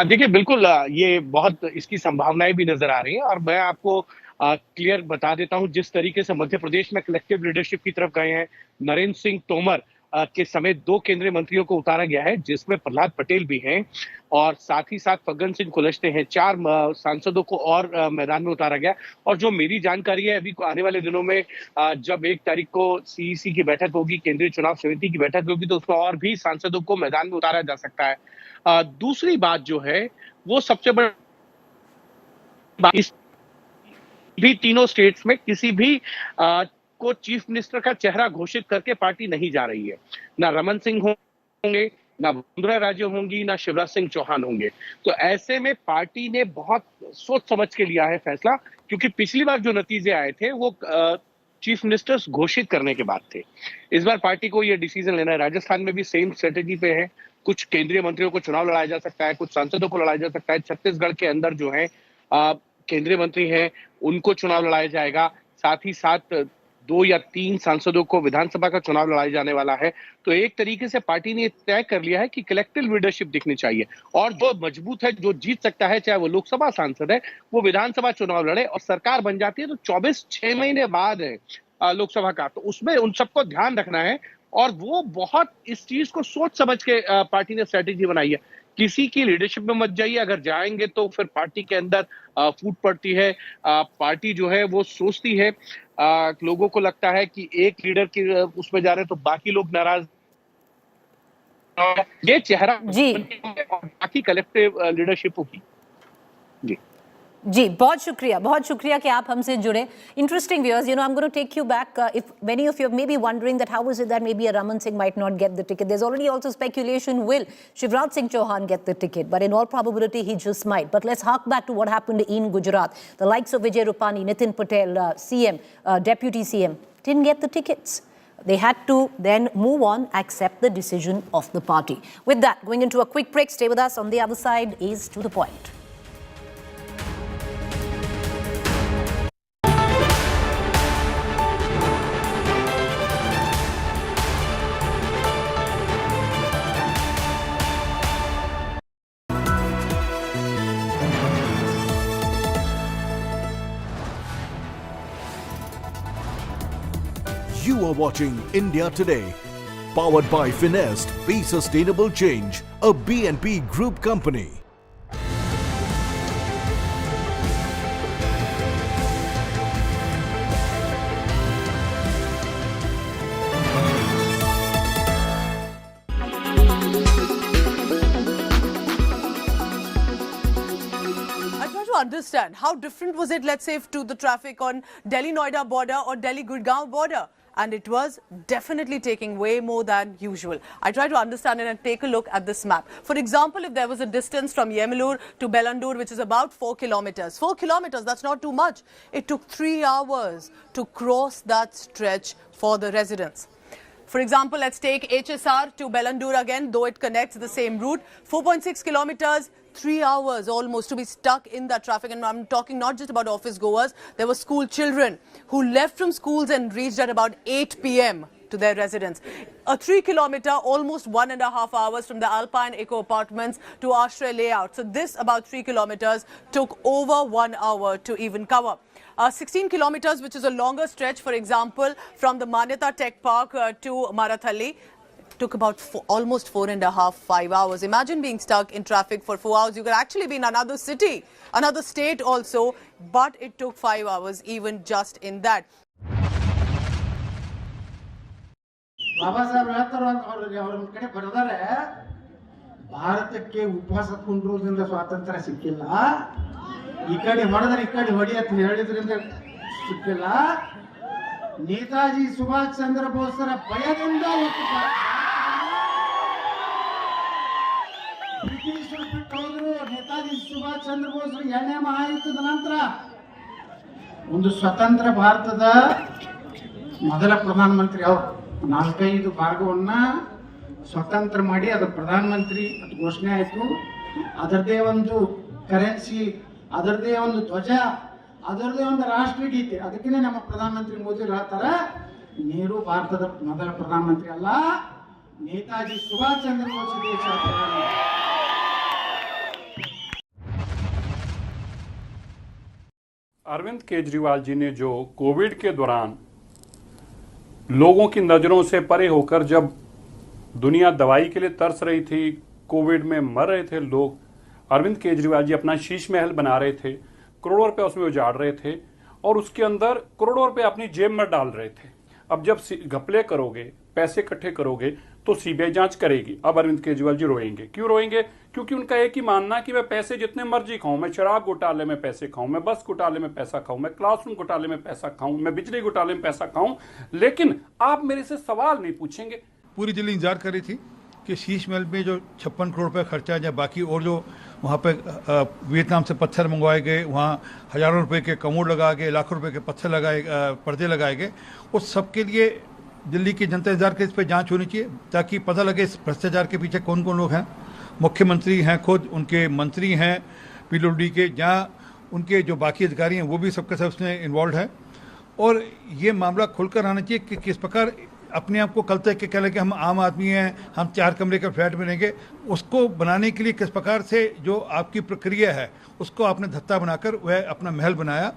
देखिए, बिल्कुल ये बहुत इसकी संभावनाएं भी नजर आ रही हैं और मैं आपको क्लियर बता देता हूं। जिस तरीके से मध्य प्रदेश में कलेक्टिव लीडरशिप की तरफ गए हैं, नरेंद्र सिंह तोमर के समेत 2 केंद्रीय मंत्रियों को उतारा गया है, जिसमें प्रहलाद पटेल भी हैं और साथ ही साथ फग्गन सिंह कुलस्ते हैं। 4 सांसदों को और मैदान में उतारा गया। और जो मेरी जानकारी है, अभी आने वाले दिनों में जब 1 तारीख को सीईसी की बैठक होगी, केंद्रीय चुनाव समिति की बैठक होगी, तो उसमें और भी सांसदों को मैदान में उतारा जा सकता है। दूसरी बात जो है वो सबसे बड़ी, भी तीनों स्टेट्स में किसी भी को चीफ मिनिस्टर का चेहरा घोषित करके पार्टी नहीं जा रही है। ना रमन सिंह होंगे, ना वसुंधरा राजे होंगी, ना शिवराज सिंह चौहान होंगे। तो ऐसे में पार्टी ने बहुत सोच समझ के लिया है फैसला, क्योंकि पिछली बार जो नतीजे आए थे वो चीफ मिनिस्टर्स घोषित करने के बाद थे। इस बार पार्टी को ये डिसीजन लेना है। राजस्थान में भी सेम स्ट्रेटेजी पे है। कुछ केंद्रीय मंत्रियों को चुनाव लड़ाया जा सकता है, कुछ सांसदों को लड़ाया जा सकता है। छत्तीसगढ़ के अंदर जो है केंद्रीय मंत्री हैं, उनको चुनाव लड़ाया जाएगा। साथ ही साथ 2 या 3 सांसदों को विधानसभा का चुनाव लड़ाया जाने वाला है। तो एक तरीके से पार्टी ने तय कर लिया है कि कलेक्टिव लीडरशिप दिखनी चाहिए और जो मजबूत है, जो जीत सकता है, चाहे वो लोकसभा सांसद है, वो विधानसभा चुनाव लड़े और सरकार बन जाती है तो 6 महीने बाद है लोकसभा का। तो उसमें उन सबको ध्यान रखना है और वो बहुत इस चीज को सोच समझ के पार्टी ने स्ट्रेटेजी बनाई है। किसी की लीडरशिप में मत जाइए, अगर जाएंगे तो फिर पार्टी के अंदर फूट पड़ती है। पार्टी जो है वो सोचती है, लोगों को लगता है कि एक लीडर की उसमें जा रहे हैं तो बाकी लोग नाराज, ये चेहरा जी और बाकी कलेक्टिव लीडरशिप होगी। जी, बहुत शुक्रिया कि आप हमसे जुड़े। Interesting viewers, I'm going to take you back. If many of you may be wondering that how is it that maybe a Raman Singh might not get the ticket, there's already also speculation, will Shivraj Singh Chauhan get the ticket? But in all probability, he just might. But let's hark back to what happened in Gujarat. The likes of Vijay Rupani, Nitin Patel, CM, Deputy CM, didn't get the tickets. They had to then move on, accept the decision of the party. With that, going into a quick break, stay with us. On the other side is To The Point. You are watching India Today, powered by Finest. Be Sustainable Change, a BNP Group company. Understand how different was it, let's say, to the traffic on Delhi-Noida border or Delhi-Gurgaon border, and it was definitely taking way more than usual. I try to understand it and take a look at this map. For example, if there was a distance from Yemalur to Bellandur, which is about 4 kilometers, that's not too much. It took 3 hours to cross that stretch for the residents. For example, let's take HSR to Bellandur again, though it connects the same route. 4.6 kilometers, 3 hours almost to be stuck in that traffic. And I'm talking not just about office goers. There were school children who left from schools and reached at about 8 p.m. to their residence. A 3 kilometer, almost 1.5 hours from the Alpine Eco Apartments to Ashray Layout. So this about 3 kilometers took over 1 hour to even cover. 16 kilometers, which is a longer stretch, for example, from the Manyata Tech Park to Marathalli, took about almost 4.5-5 hours. Imagine being stuck in traffic for 4 hours. You could actually be in another city, another state also, but it took 5 hours even just in that. Baba Saheb ಹೇಳ್ತಾರ ಅವ್ರ ಕಡೆ ಬರೆದಾರೆ, ಭಾರತಕ್ಕೆ ಉಪವಾಸ ಕುಂಡ್ರೋದ್ರಿಂದ ಸ್ವಾತಂತ್ರ್ಯ ಸಿಕ್ಕಿಲ್ಲ, ಈ ಕಡೆ ಹೊಡೆದ್ರೆ ಈ ಕಡೆ ಹೊಡಿ ಅಂತ ಹೇಳಿದ್ರಿಂದ ಸಿಕ್ಕಿಲ್ಲ, ನೇತಾಜಿ ಸುಭಾಷ್ ಚಂದ್ರ ಬೋಸರ ಭಯದಿಂದ ಬ್ರಿಟಿಷರು ಬಿಟ್ಟು ಹೋದ್ರು. ನೇತಾಜಿ ಸುಭಾಷ್ ಚಂದ್ರ ಬೋಸರು 2ನೇ ಮಹಾಯುದ್ಧದ ನಂತರ ಒಂದು ಸ್ವತಂತ್ರ ಭಾರತದ ಮೊದಲ ಪ್ರಧಾನಮಂತ್ರಿ ಅವರು 4-5 ಭಾಗವನ್ನ ಸ್ವತಂತ್ರ ಮಾಡಿ ಅದು ಪ್ರಧಾನಮಂತ್ರಿ ಅದು ಘೋಷಣೆ ಆಯಿತು. ಅದರದೇ ಒಂದು ಕರೆನ್ಸಿ, ಅದರದೇ ಒಂದು ಧ್ವಜ, ಅದರದೇ ಒಂದು ರಾಷ್ಟ್ರಗೀತೆ. ಅದಕ್ಕೆ ನಮ್ಮ ಪ್ರಧಾನಮಂತ್ರಿ ಮೋದಿ ಹೇಳ್ತಾರೆ, ನೆಹರು ಭಾರತದ ಮೊದಲ ಪ್ರಧಾನಮಂತ್ರಿ ಅಲ್ಲ, ನೇತಾಜಿ ಸುಭಾಷ್ ಚಂದ್ರ ಬೋಸ್ ದೇಶದ ಪ್ರಧಾನಮಂತ್ರಿ. अरविंद केजरीवाल जी ने जो कोविड के दौरान लोगों की नजरों से परे होकर, जब दुनिया दवाई के लिए तरस रही थी, कोविड में मर रहे थे लोग, अरविंद केजरीवाल जी अपना शीश महल बना रहे थे, करोड़ों रुपए उसमें उजाड़ रहे थे और उसके अंदर करोड़ों रुपए अपनी जेब में डाल रहे थे। अब जब घपले करोगे, पैसे इकट्ठे करोगे तो सीबीआई जांच करेगी। अब अरविंद केजरीवाल जी रोएंगे। क्यों रोएंगे? क्योंकि उनका एक ही मानना कि मैं पैसे जितने मर्जी खाऊं, मैं शराब घोटाले में पैसे खाऊं, मैं बस घोटाले में पैसा खाऊं, मैं क्लासरूम घोटाले में पैसा खाऊं, मैं बिजली घोटाले में पैसा खाऊं, लेकिन आप मेरे से सवाल नहीं पूछेंगे। पूरी दिल्ली इंतजार कर रही थी कि शीश महल में जो 56 करोड़ रुपए खर्चा है, या बाकी और जो वहाँ पे वियतनाम से पत्थर मंगवाए गए, वहाँ हजारों रुपए के कमोड लगाए गए, लाखों रुपए के पत्थर लगाए, पर्दे लगाए गए, उस सब के लिए दिल्ली की जनता इंतजार के इस पर जांच होनी चाहिए, ताकि पता लगे इस भ्रष्टाचार के पीछे कौन कौन लोग हैं। मुख्यमंत्री हैं खुद, उनके मंत्री हैं पीडब्ल्यूडी के, जहाँ उनके जो बाकी अधिकारी हैं वो भी सबके सब उसमें इन्वॉल्व है। और ये मामला खुलकर आना चाहिए कि किस प्रकार अपने आप को कल तक के कह लें कि हम आम आदमी हैं, हम 4 कमरे का फ्लैट मिलेंगे, उसको बनाने के लिए किस प्रकार से जो आपकी प्रक्रिया है उसको आपने धत्ता बनाकर वह अपना महल बनाया।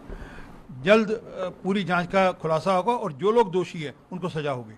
जल्द पूरी जांच का खुलासा होगा और जो लोग दोषी हैं उनको सजा होगी।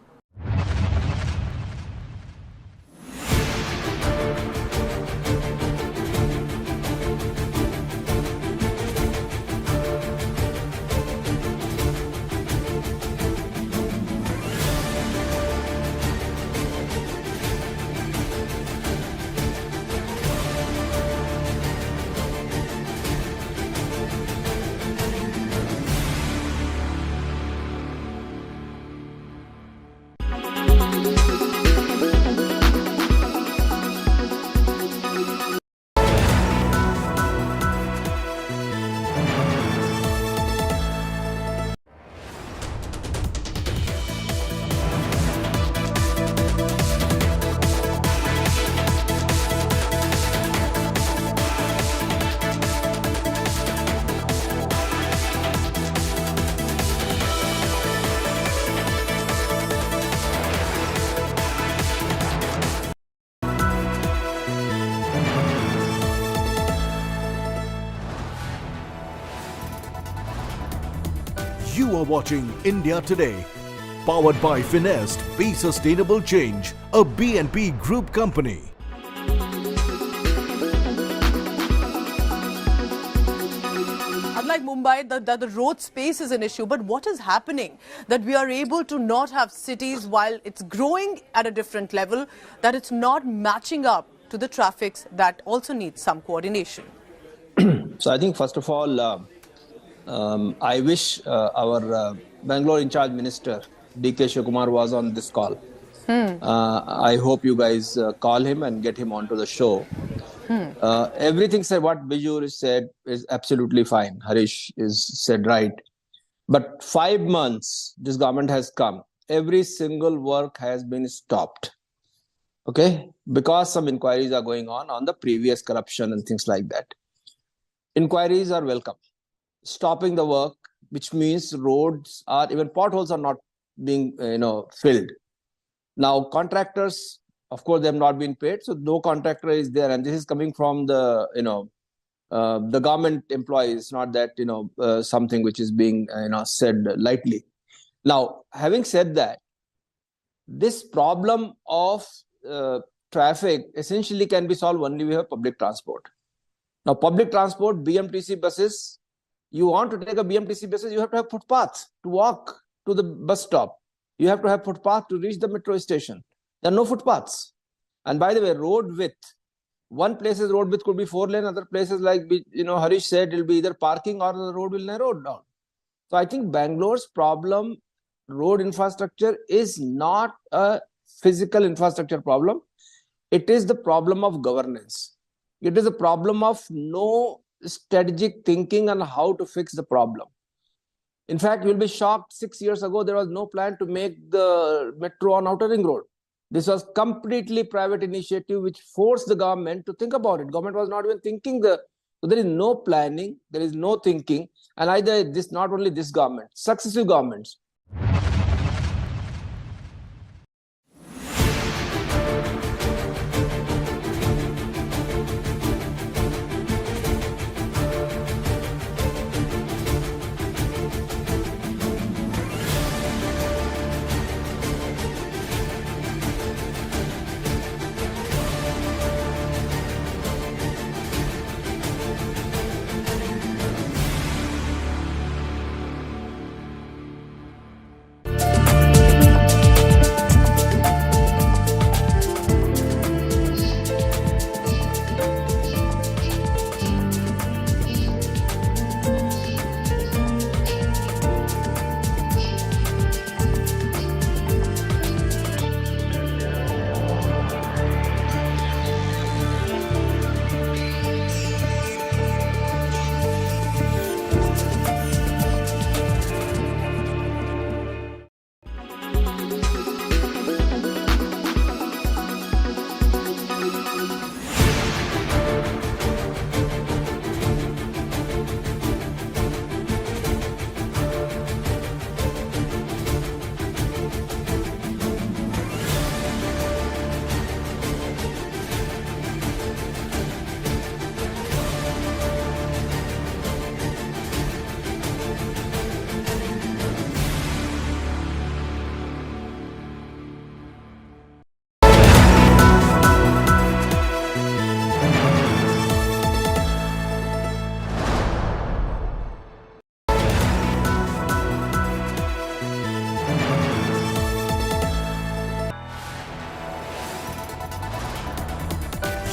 You are watching India Today, powered by Finest, Be Sustainable Change, a BNP Group company. Unlike Mumbai, the road space is an issue. But what is happening that we are able to not have cities while it's growing at a different level, that it's not matching up to the traffics that also needs some coordination? So I think first of all, I wish our Bangalore in charge minister, DK Shivakumar, was on this call. I hope you guys call him and get him onto the show. Everything said, what Biju said is absolutely fine. Harish is said right. But 5 months, this government has come. Every single work has been stopped. Okay? Because some inquiries are going on the previous corruption and things like that. Inquiries are welcome. Stopping the work, which means roads are, even potholes are not being, filled. Now, contractors, of course, they have not been paid, so no contractor is there, and this is coming from the, the government employees, not that, something which is being, said lightly. Now, having said that, this problem of traffic essentially can be solved only with public transport. Now, public transport, BMTC buses, you want to take a BMTC buses, you have to have footpaths to walk to the bus stop. You have to have footpath to reach the metro station. There are no footpaths. And by the way, road width. One place's road width could be 4 lane, other places like, Harish said, it will be either parking or the road will narrow down. So I think Bangalore's problem, road infrastructure, is not a physical infrastructure problem. It is the problem of governance. It is a problem of no strategic thinking on how to fix the problem. In fact, you'll be shocked, 6 years ago, there was no plan to make the metro on Outer Ring Road. This was completely private initiative which forced the government to think about it. Government was not even thinking. So there is no planning, there is no thinking. And either this, not only this government, successive governments.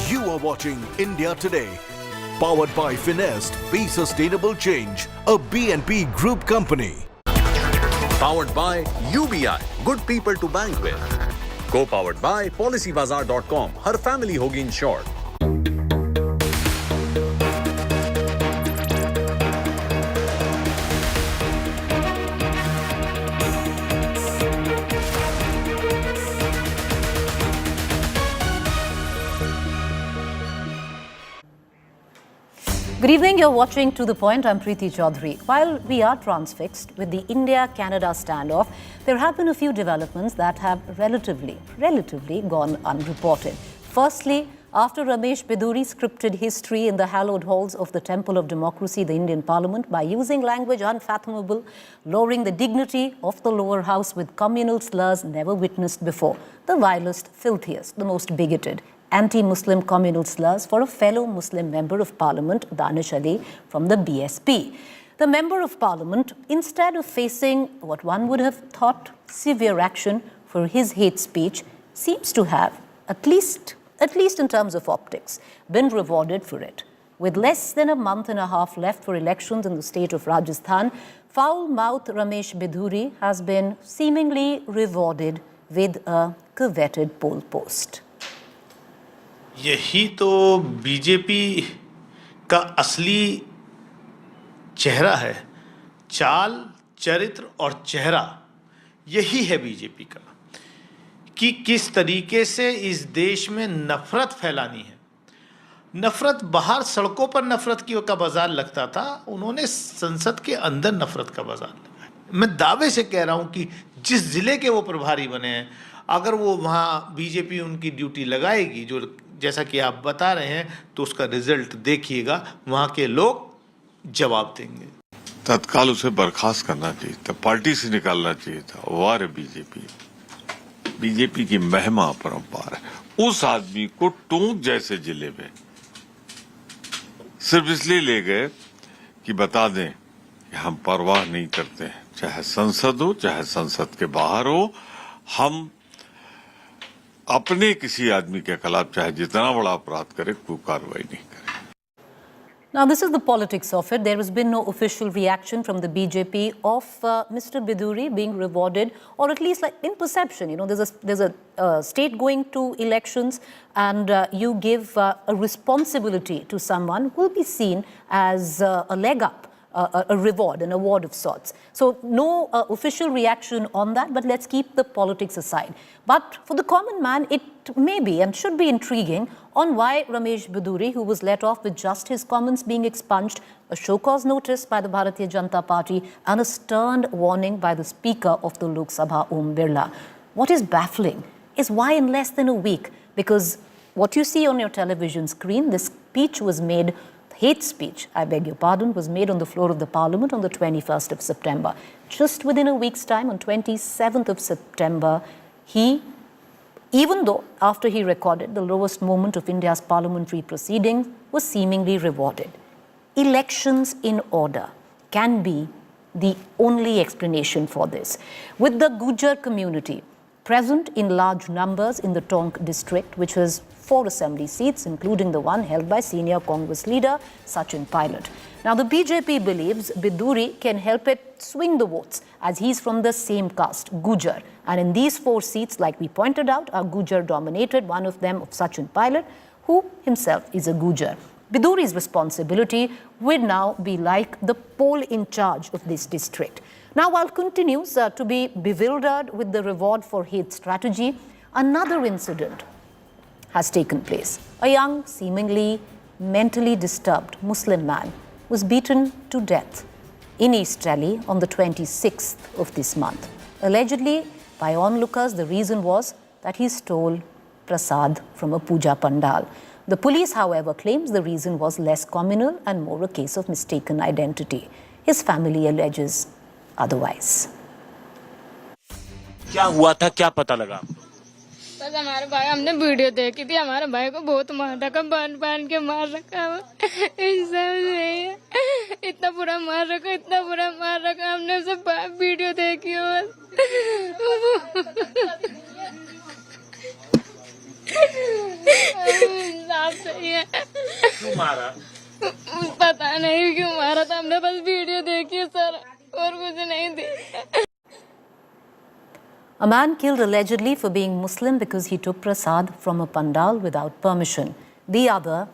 You are watching India Today, powered by Finest, Be Sustainable Change, a BNP Group company. Powered by UBI, good people to bank with. Co-powered by PolicyBazaar.com, her family होगी insured. Good evening, you're watching To The Point. I'm Preeti Chaudhary. While we are transfixed with the India-Canada standoff, there have been a few developments that have relatively gone unreported. Firstly, After Ramesh Biduri scripted history in the hallowed halls of the Temple of Democracy, the Indian Parliament, by using language unfathomable, lowering the dignity of the lower house with communal slurs never witnessed before, the vilest, filthiest, the most bigoted, anti-Muslim communal slurs for a fellow Muslim member of Parliament, Danish Ali, from the BSP. The Member of Parliament, instead of facing what one would have thought severe action for his hate speech, seems to have, at least in terms of optics, been rewarded for it. With less than a month and a half left for elections in the state of Rajasthan, foul-mouthed Ramesh Biduri has been seemingly rewarded with a coveted poll post. यही तो BJP का असली चेहरा है। चाल, चरित्र और चेहरा यही है बीजेपी का, कि किस तरीके से इस देश में नफरत फैलानी है। नफरत बाहर सड़कों पर नफरत का बाजार लगता था, उन्होंने संसद के अंदर नफरत का बाजार लगाया। मैं दावे से कह रहा हूं कि जिस जिले के वो प्रभारी बने हैं, अगर वो वहां बीजेपी उनकी ड्यूटी लगाएगी, जो जैसा कि आप बता रहे हैं, तो उसका रिजल्ट देखिएगा, वहां के लोग जवाब देंगे। तत्काल उसे बर्खास्त करना चाहिए था, पार्टी से निकालना चाहिए था। वाह बीजेपी, बीजेपी की महिमा अपरंपार है। उस आदमी को टोंक जैसे जिले में सिर्फ इसलिए ले गए कि बता दें कि हम परवाह नहीं करते हैं, चाहे संसद हो चाहे संसद के बाहर हो, हम अपने किसी आदमी के खिलाफ चाहे जितना बड़ा अपराध करे, कोई कार्रवाई नहीं करे। Now, this is the politics of it. There has been no official reaction from the BJP of Mr. Biduri being rewarded, or at least like in perception. You know, there's a state going to elections, and you give a responsibility to someone who will be seen as a leg up, a reward, an award of sorts. So no official reaction on that, but let's keep the politics aside. But for the common man, it may be and should be intriguing on why Ramesh Biduri, who was let off with just his comments being expunged, a show cause notice by the Bharatiya Janata Party, and a stern warning by the Speaker of the Lok Sabha, Om Birla. What is baffling is why in less than a week, because what you see on your television screen, this speech was made, hate speech, I beg your pardon, was made on the floor of the Parliament on the 21st of September. Just within a week's time, on 27th of September, he, even though after he recorded the lowest moment of India's parliamentary proceedings, was seemingly rewarded. Elections in order can be the only explanation for this. With the Gujar community present in large numbers in the Tonk district, which has 4 assembly seats, including the one held by senior Congress leader Sachin Pilot. Now, the BJP believes Biduri can help it swing the votes, as he's from the same caste, Gujar. And in these 4 seats, like we pointed out, are Gujar dominated, one of them of Sachin Pilot, who himself is a Gujar. Biduri's responsibility would now be like the pole in charge of this district. Now, while continues to be bewildered with the reward for hate strategy, another incident has taken place. A young, seemingly mentally disturbed Muslim man was beaten to death in East Delhi on the 26th of this month. Allegedly, by onlookers, the reason was that he stole prasad from a puja pandal. The police, however, claims the reason was less communal and more a case of mistaken identity. His family alleges otherwise. क्या हुआ था, क्या पता लगा? बस हमारे भाई, हमने वीडियो देखी थी, हमारे भाई को बहुत मार रखा, बांध के मार रखा। इतना बुरा मार रखा, इतना बुरा मार रखा, हमने उसे वीडियो देखी हो बस। सही है। क्यों मारा? पता नहीं क्यों मारा था, हमने बस वीडियो देखी है सर, और कुछ नहीं थी। A man killed allegedly for being Muslim because he took prasad from a pandal without permission. The other,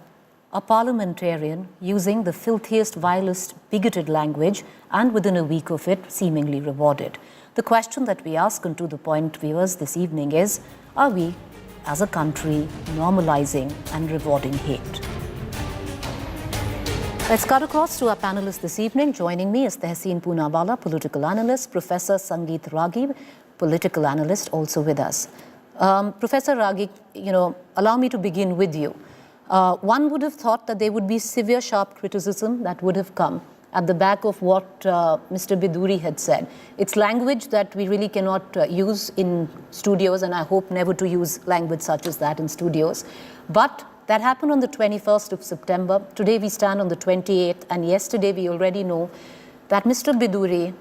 a parliamentarian using the filthiest, vilest, bigoted language, and within a week of it, seemingly rewarded. The question that we ask, and to the point, viewers, this evening is, are we, as a country, normalizing and rewarding hate? Let's cut across to our panelists this evening. Joining me is Tehseen Poonawala, political analyst, Professor Sangeet Raghib, political analyst, also with us. Professor Ragi, allow me to begin with you. One would have thought that there would be severe, sharp criticism that would have come at the back of what Mr. Biduri had said. It's language that we really cannot use in studios, and I hope never to use language such as that in studios. But that happened on the 21st of September. Today we stand on the 28th, and yesterday we already know that Mr. Biduri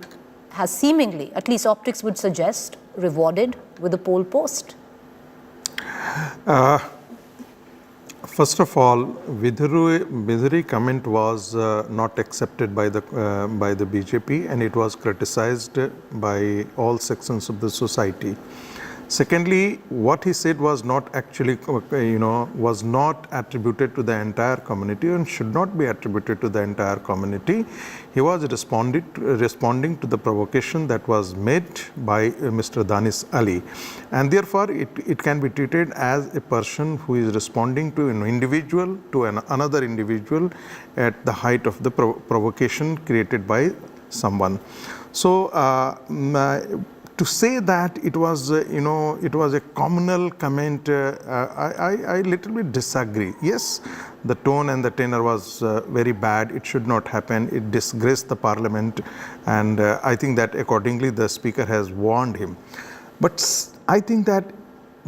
has seemingly, at least optics would suggest, rewarded with a poll post. First of all, Biduri comment was not accepted by the BJP, and it was criticized by all sections of the society. Secondly, what he said was not actually, was not attributed to the entire community and should not be attributed to the entire community. He was responding to the provocation that was made by Mr. Danish Ali. And therefore, it can be treated as a person who is responding to an individual, to another individual at the height of the provocation created by someone. So, to say that it was, it was a communal comment, I little bit disagree. Yes, the tone and the tenor was very bad. It should not happen. It disgraced the parliament, and I think that accordingly the speaker has warned him. But I think that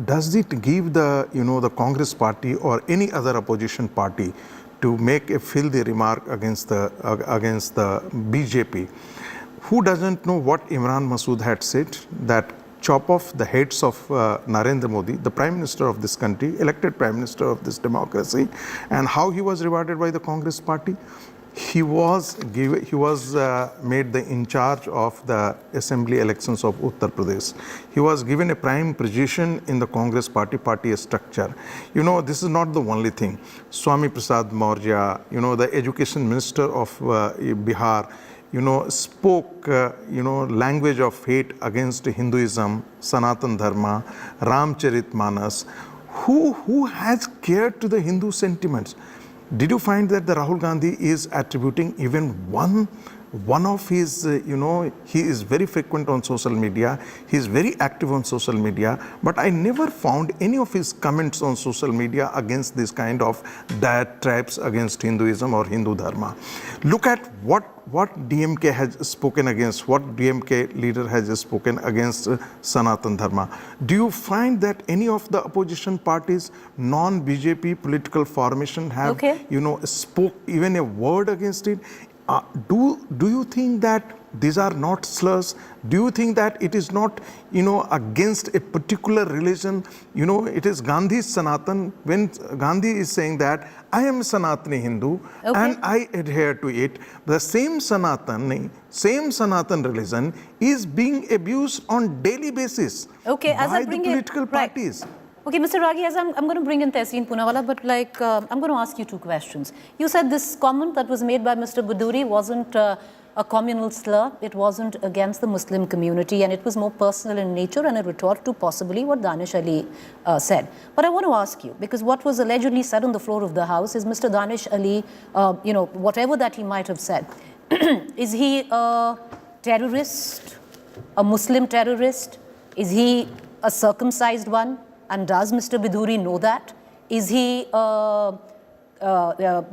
does it give the, the Congress party or any other opposition party to make a filthy remark against the BJP? Who doesn't know what Imran Masood had said, that chop off the heads of Narendra Modi, the Prime Minister of this country, elected Prime Minister of this democracy, and how he was rewarded by the Congress party? He was made the in charge of the assembly elections of Uttar Pradesh. He was given a prime position in the Congress party structure. This is not the only thing. Swami Prasad Maurya, the education minister of Bihar, spoke, language of hate against Hinduism, Sanatan Dharma, Ramcharitmanas. Who has cared to the Hindu sentiments? Did you find that the Rahul Gandhi is attributing even one of his, he is very frequent on social media, he is very active on social media, but I never found any of his comments on social media against this kind of diatribes against Hinduism or Hindu Dharma. Look at what DMK has spoken against, what DMK leader has spoken against Sanatan Dharma. Do you find that any of the opposition parties, non-BJP political formation have, spoke even a word against it? Do you think that these are not slurs? Do you think that it is not, against a particular religion? It is Gandhi's Sanatan. When Gandhi is saying that, I am Sanatani Hindu and I adhere to it, the same Sanatan religion is being abused on daily basis by the political parties. Okay, Mr. Ragi, as I'm going to bring in Tehseen Poonawalla, but I'm going to ask you two questions. You said this comment that was made by Mr. Biduri wasn't a communal slur, it wasn't against the Muslim community, and it was more personal in nature and a retort to possibly what Danish Ali said. But I want to ask you, because what was allegedly said on the floor of the House is Mr. Danish Ali, whatever that he might have said, is he a terrorist, a Muslim terrorist? Is he a circumcised one? And does Mr. Biduri know that? Is he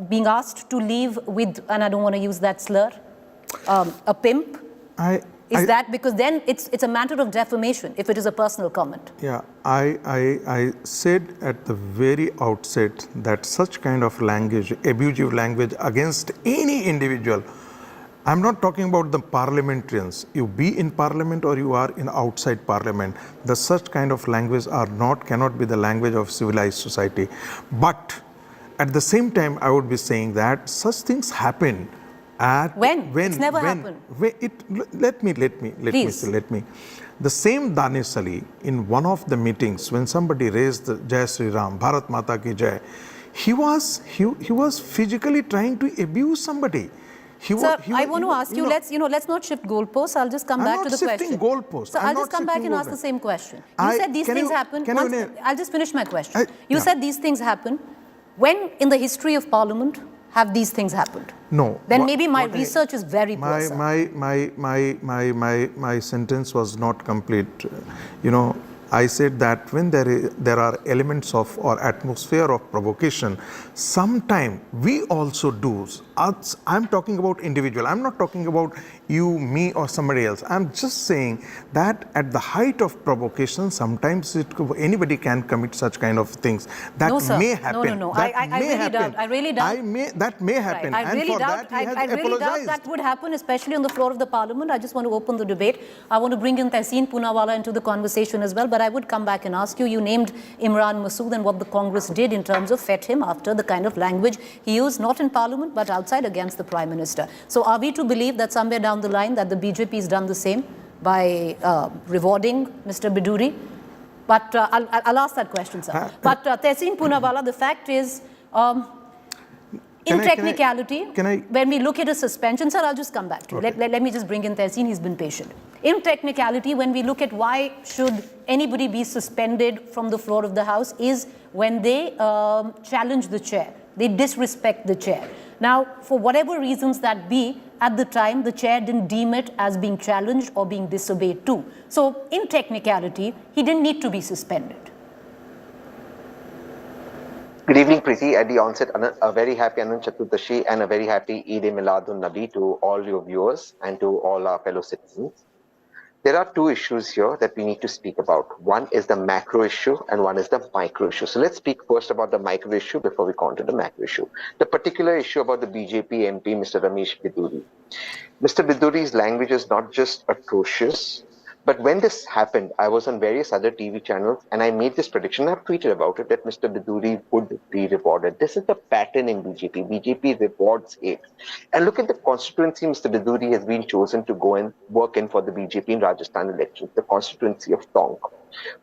being asked to leave with, and I don't want to use that slur, a pimp? Is that because then it's a matter of defamation if it is a personal comment? Yeah, I said at the very outset that such kind of language, abusive language against any individual, I'm not talking about the parliamentarians. You be in parliament or you are in outside parliament. The such kind of language cannot be the language of civilized society. But at the same time, I would be saying that such things happen when it's never happened. Let me. The same Danish Ali, in one of the meetings, when somebody raised the Jai Sri Ram, Bharat Mata ki Jai, he was physically trying to abuse somebody. Sir, I want to ask you, let's not shift goalposts. I'll just come back to the question. I'm not shifting goalposts. So I'll just come back and ask the same question. You said these things happen. I'll just finish my question. You said these things happen. When in the history of Parliament have these things happened? No. Then maybe my research is very poor, sir. My sentence was not complete. I said that when there are elements of or atmosphere of provocation, sometime we also do. I'm talking about individual. I'm not talking about you, me, or somebody else. I'm just saying that at the height of provocation, sometimes anybody can commit such kind of things. That No, sir. may happen. No. That I may really happen. doubt. I really doubt. That may happen. Right. I And really for doubt. that, he has I really doubt apologized. that would happen, especially on the floor of the Parliament. I just want to open the debate. I want to bring in Tehseen Poonawalla into the conversation as well. But I would come back and ask you. You named Imran Masood and what the Congress did in terms of fed him after the kind of language he used, not in Parliament but outside against the Prime Minister. So are we to believe that somewhere down the line that the BJP has done the same by rewarding Mr. Biduri? But I'll ask that question, sir. But Tehseen Poonawalla, the fact is, in technicality, when we look at a suspension, sir, I'll just come back to you. Let me just bring in Tehseen, he's been patient. In technicality, when we look at why should anybody be suspended from the floor of the House is when they challenge the chair. They disrespect the chair. Now, for whatever reasons that be, at the time, the chair didn't deem it as being challenged or being disobeyed too. So, in technicality, he didn't need to be suspended. Good evening, Preeti. At the onset, a very happy Anand Chaturdashi and a very happy Eid-e-Miladun Nabi to all your viewers and to all our fellow citizens. There are two issues here that we need to speak about. One is the macro issue and one is the micro issue. So let's speak first about the micro issue before we go on to the macro issue. The particular issue about the BJP MP, Mr. Ramesh Biduri. Mr. Biduri's language is not just atrocious, but when this happened, I was on various other TV channels and I made this prediction. I've tweeted about it that Mr. Biduri would be rewarded. This is the pattern in BJP. BJP rewards hate. And look at the constituency Mr. Biduri has been chosen to go and work in for the BJP in Rajasthan elections, the constituency of Tonk,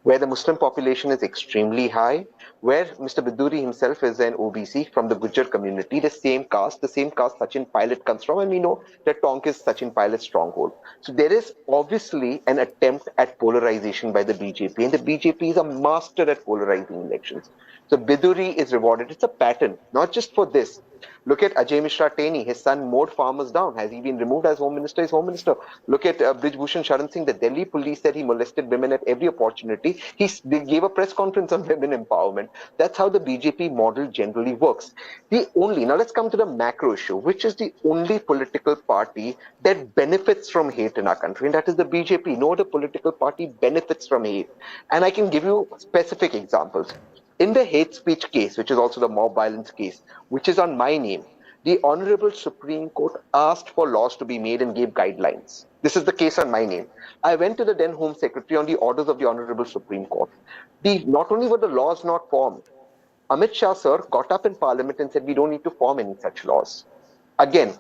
where the Muslim population is extremely high, where Mr. Biduri himself is an OBC from the Gujar community, the same caste Sachin Pilot comes from, and we know that Tonk is Sachin Pilot's stronghold. So there is obviously an attempt at polarization by the BJP, and the BJP is a master at polarizing elections. So Biduri is rewarded. It's a pattern, not just for this. Look at Ajay Mishra Teni, his son mowed farmers down. Has he been removed as Home Minister? He's Home Minister. Look at Brij Bhushan Sharan Singh. The Delhi police said he molested women at every opportunity. They gave a press conference on women empowerment. That's how the BJP model generally works. Now let's come to the macro issue, which is the only political party that benefits from hate in our country, and that is the BJP. No other political party benefits from hate. And I can give you specific examples. In the hate speech case, which is also the mob violence case, which is on my name, the Honorable Supreme Court asked for laws to be made and gave guidelines. This is the case on my name. I went to the then Home Secretary on the orders of the Honorable Supreme Court. Not only were the laws not formed, Amit Shah sir got up in Parliament and said we don't need to form any such laws. Again,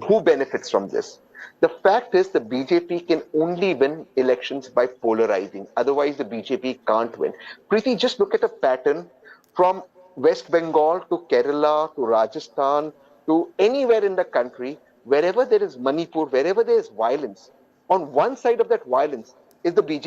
who benefits from this? The fact is the BJP can only win elections by polarizing. Otherwise, the BJP can't win. Preeti, just look at a pattern from West Bengal to Kerala to Rajasthan to anywhere in the country, wherever there is Manipur, wherever there is violence, on one side of that violence is the BJP.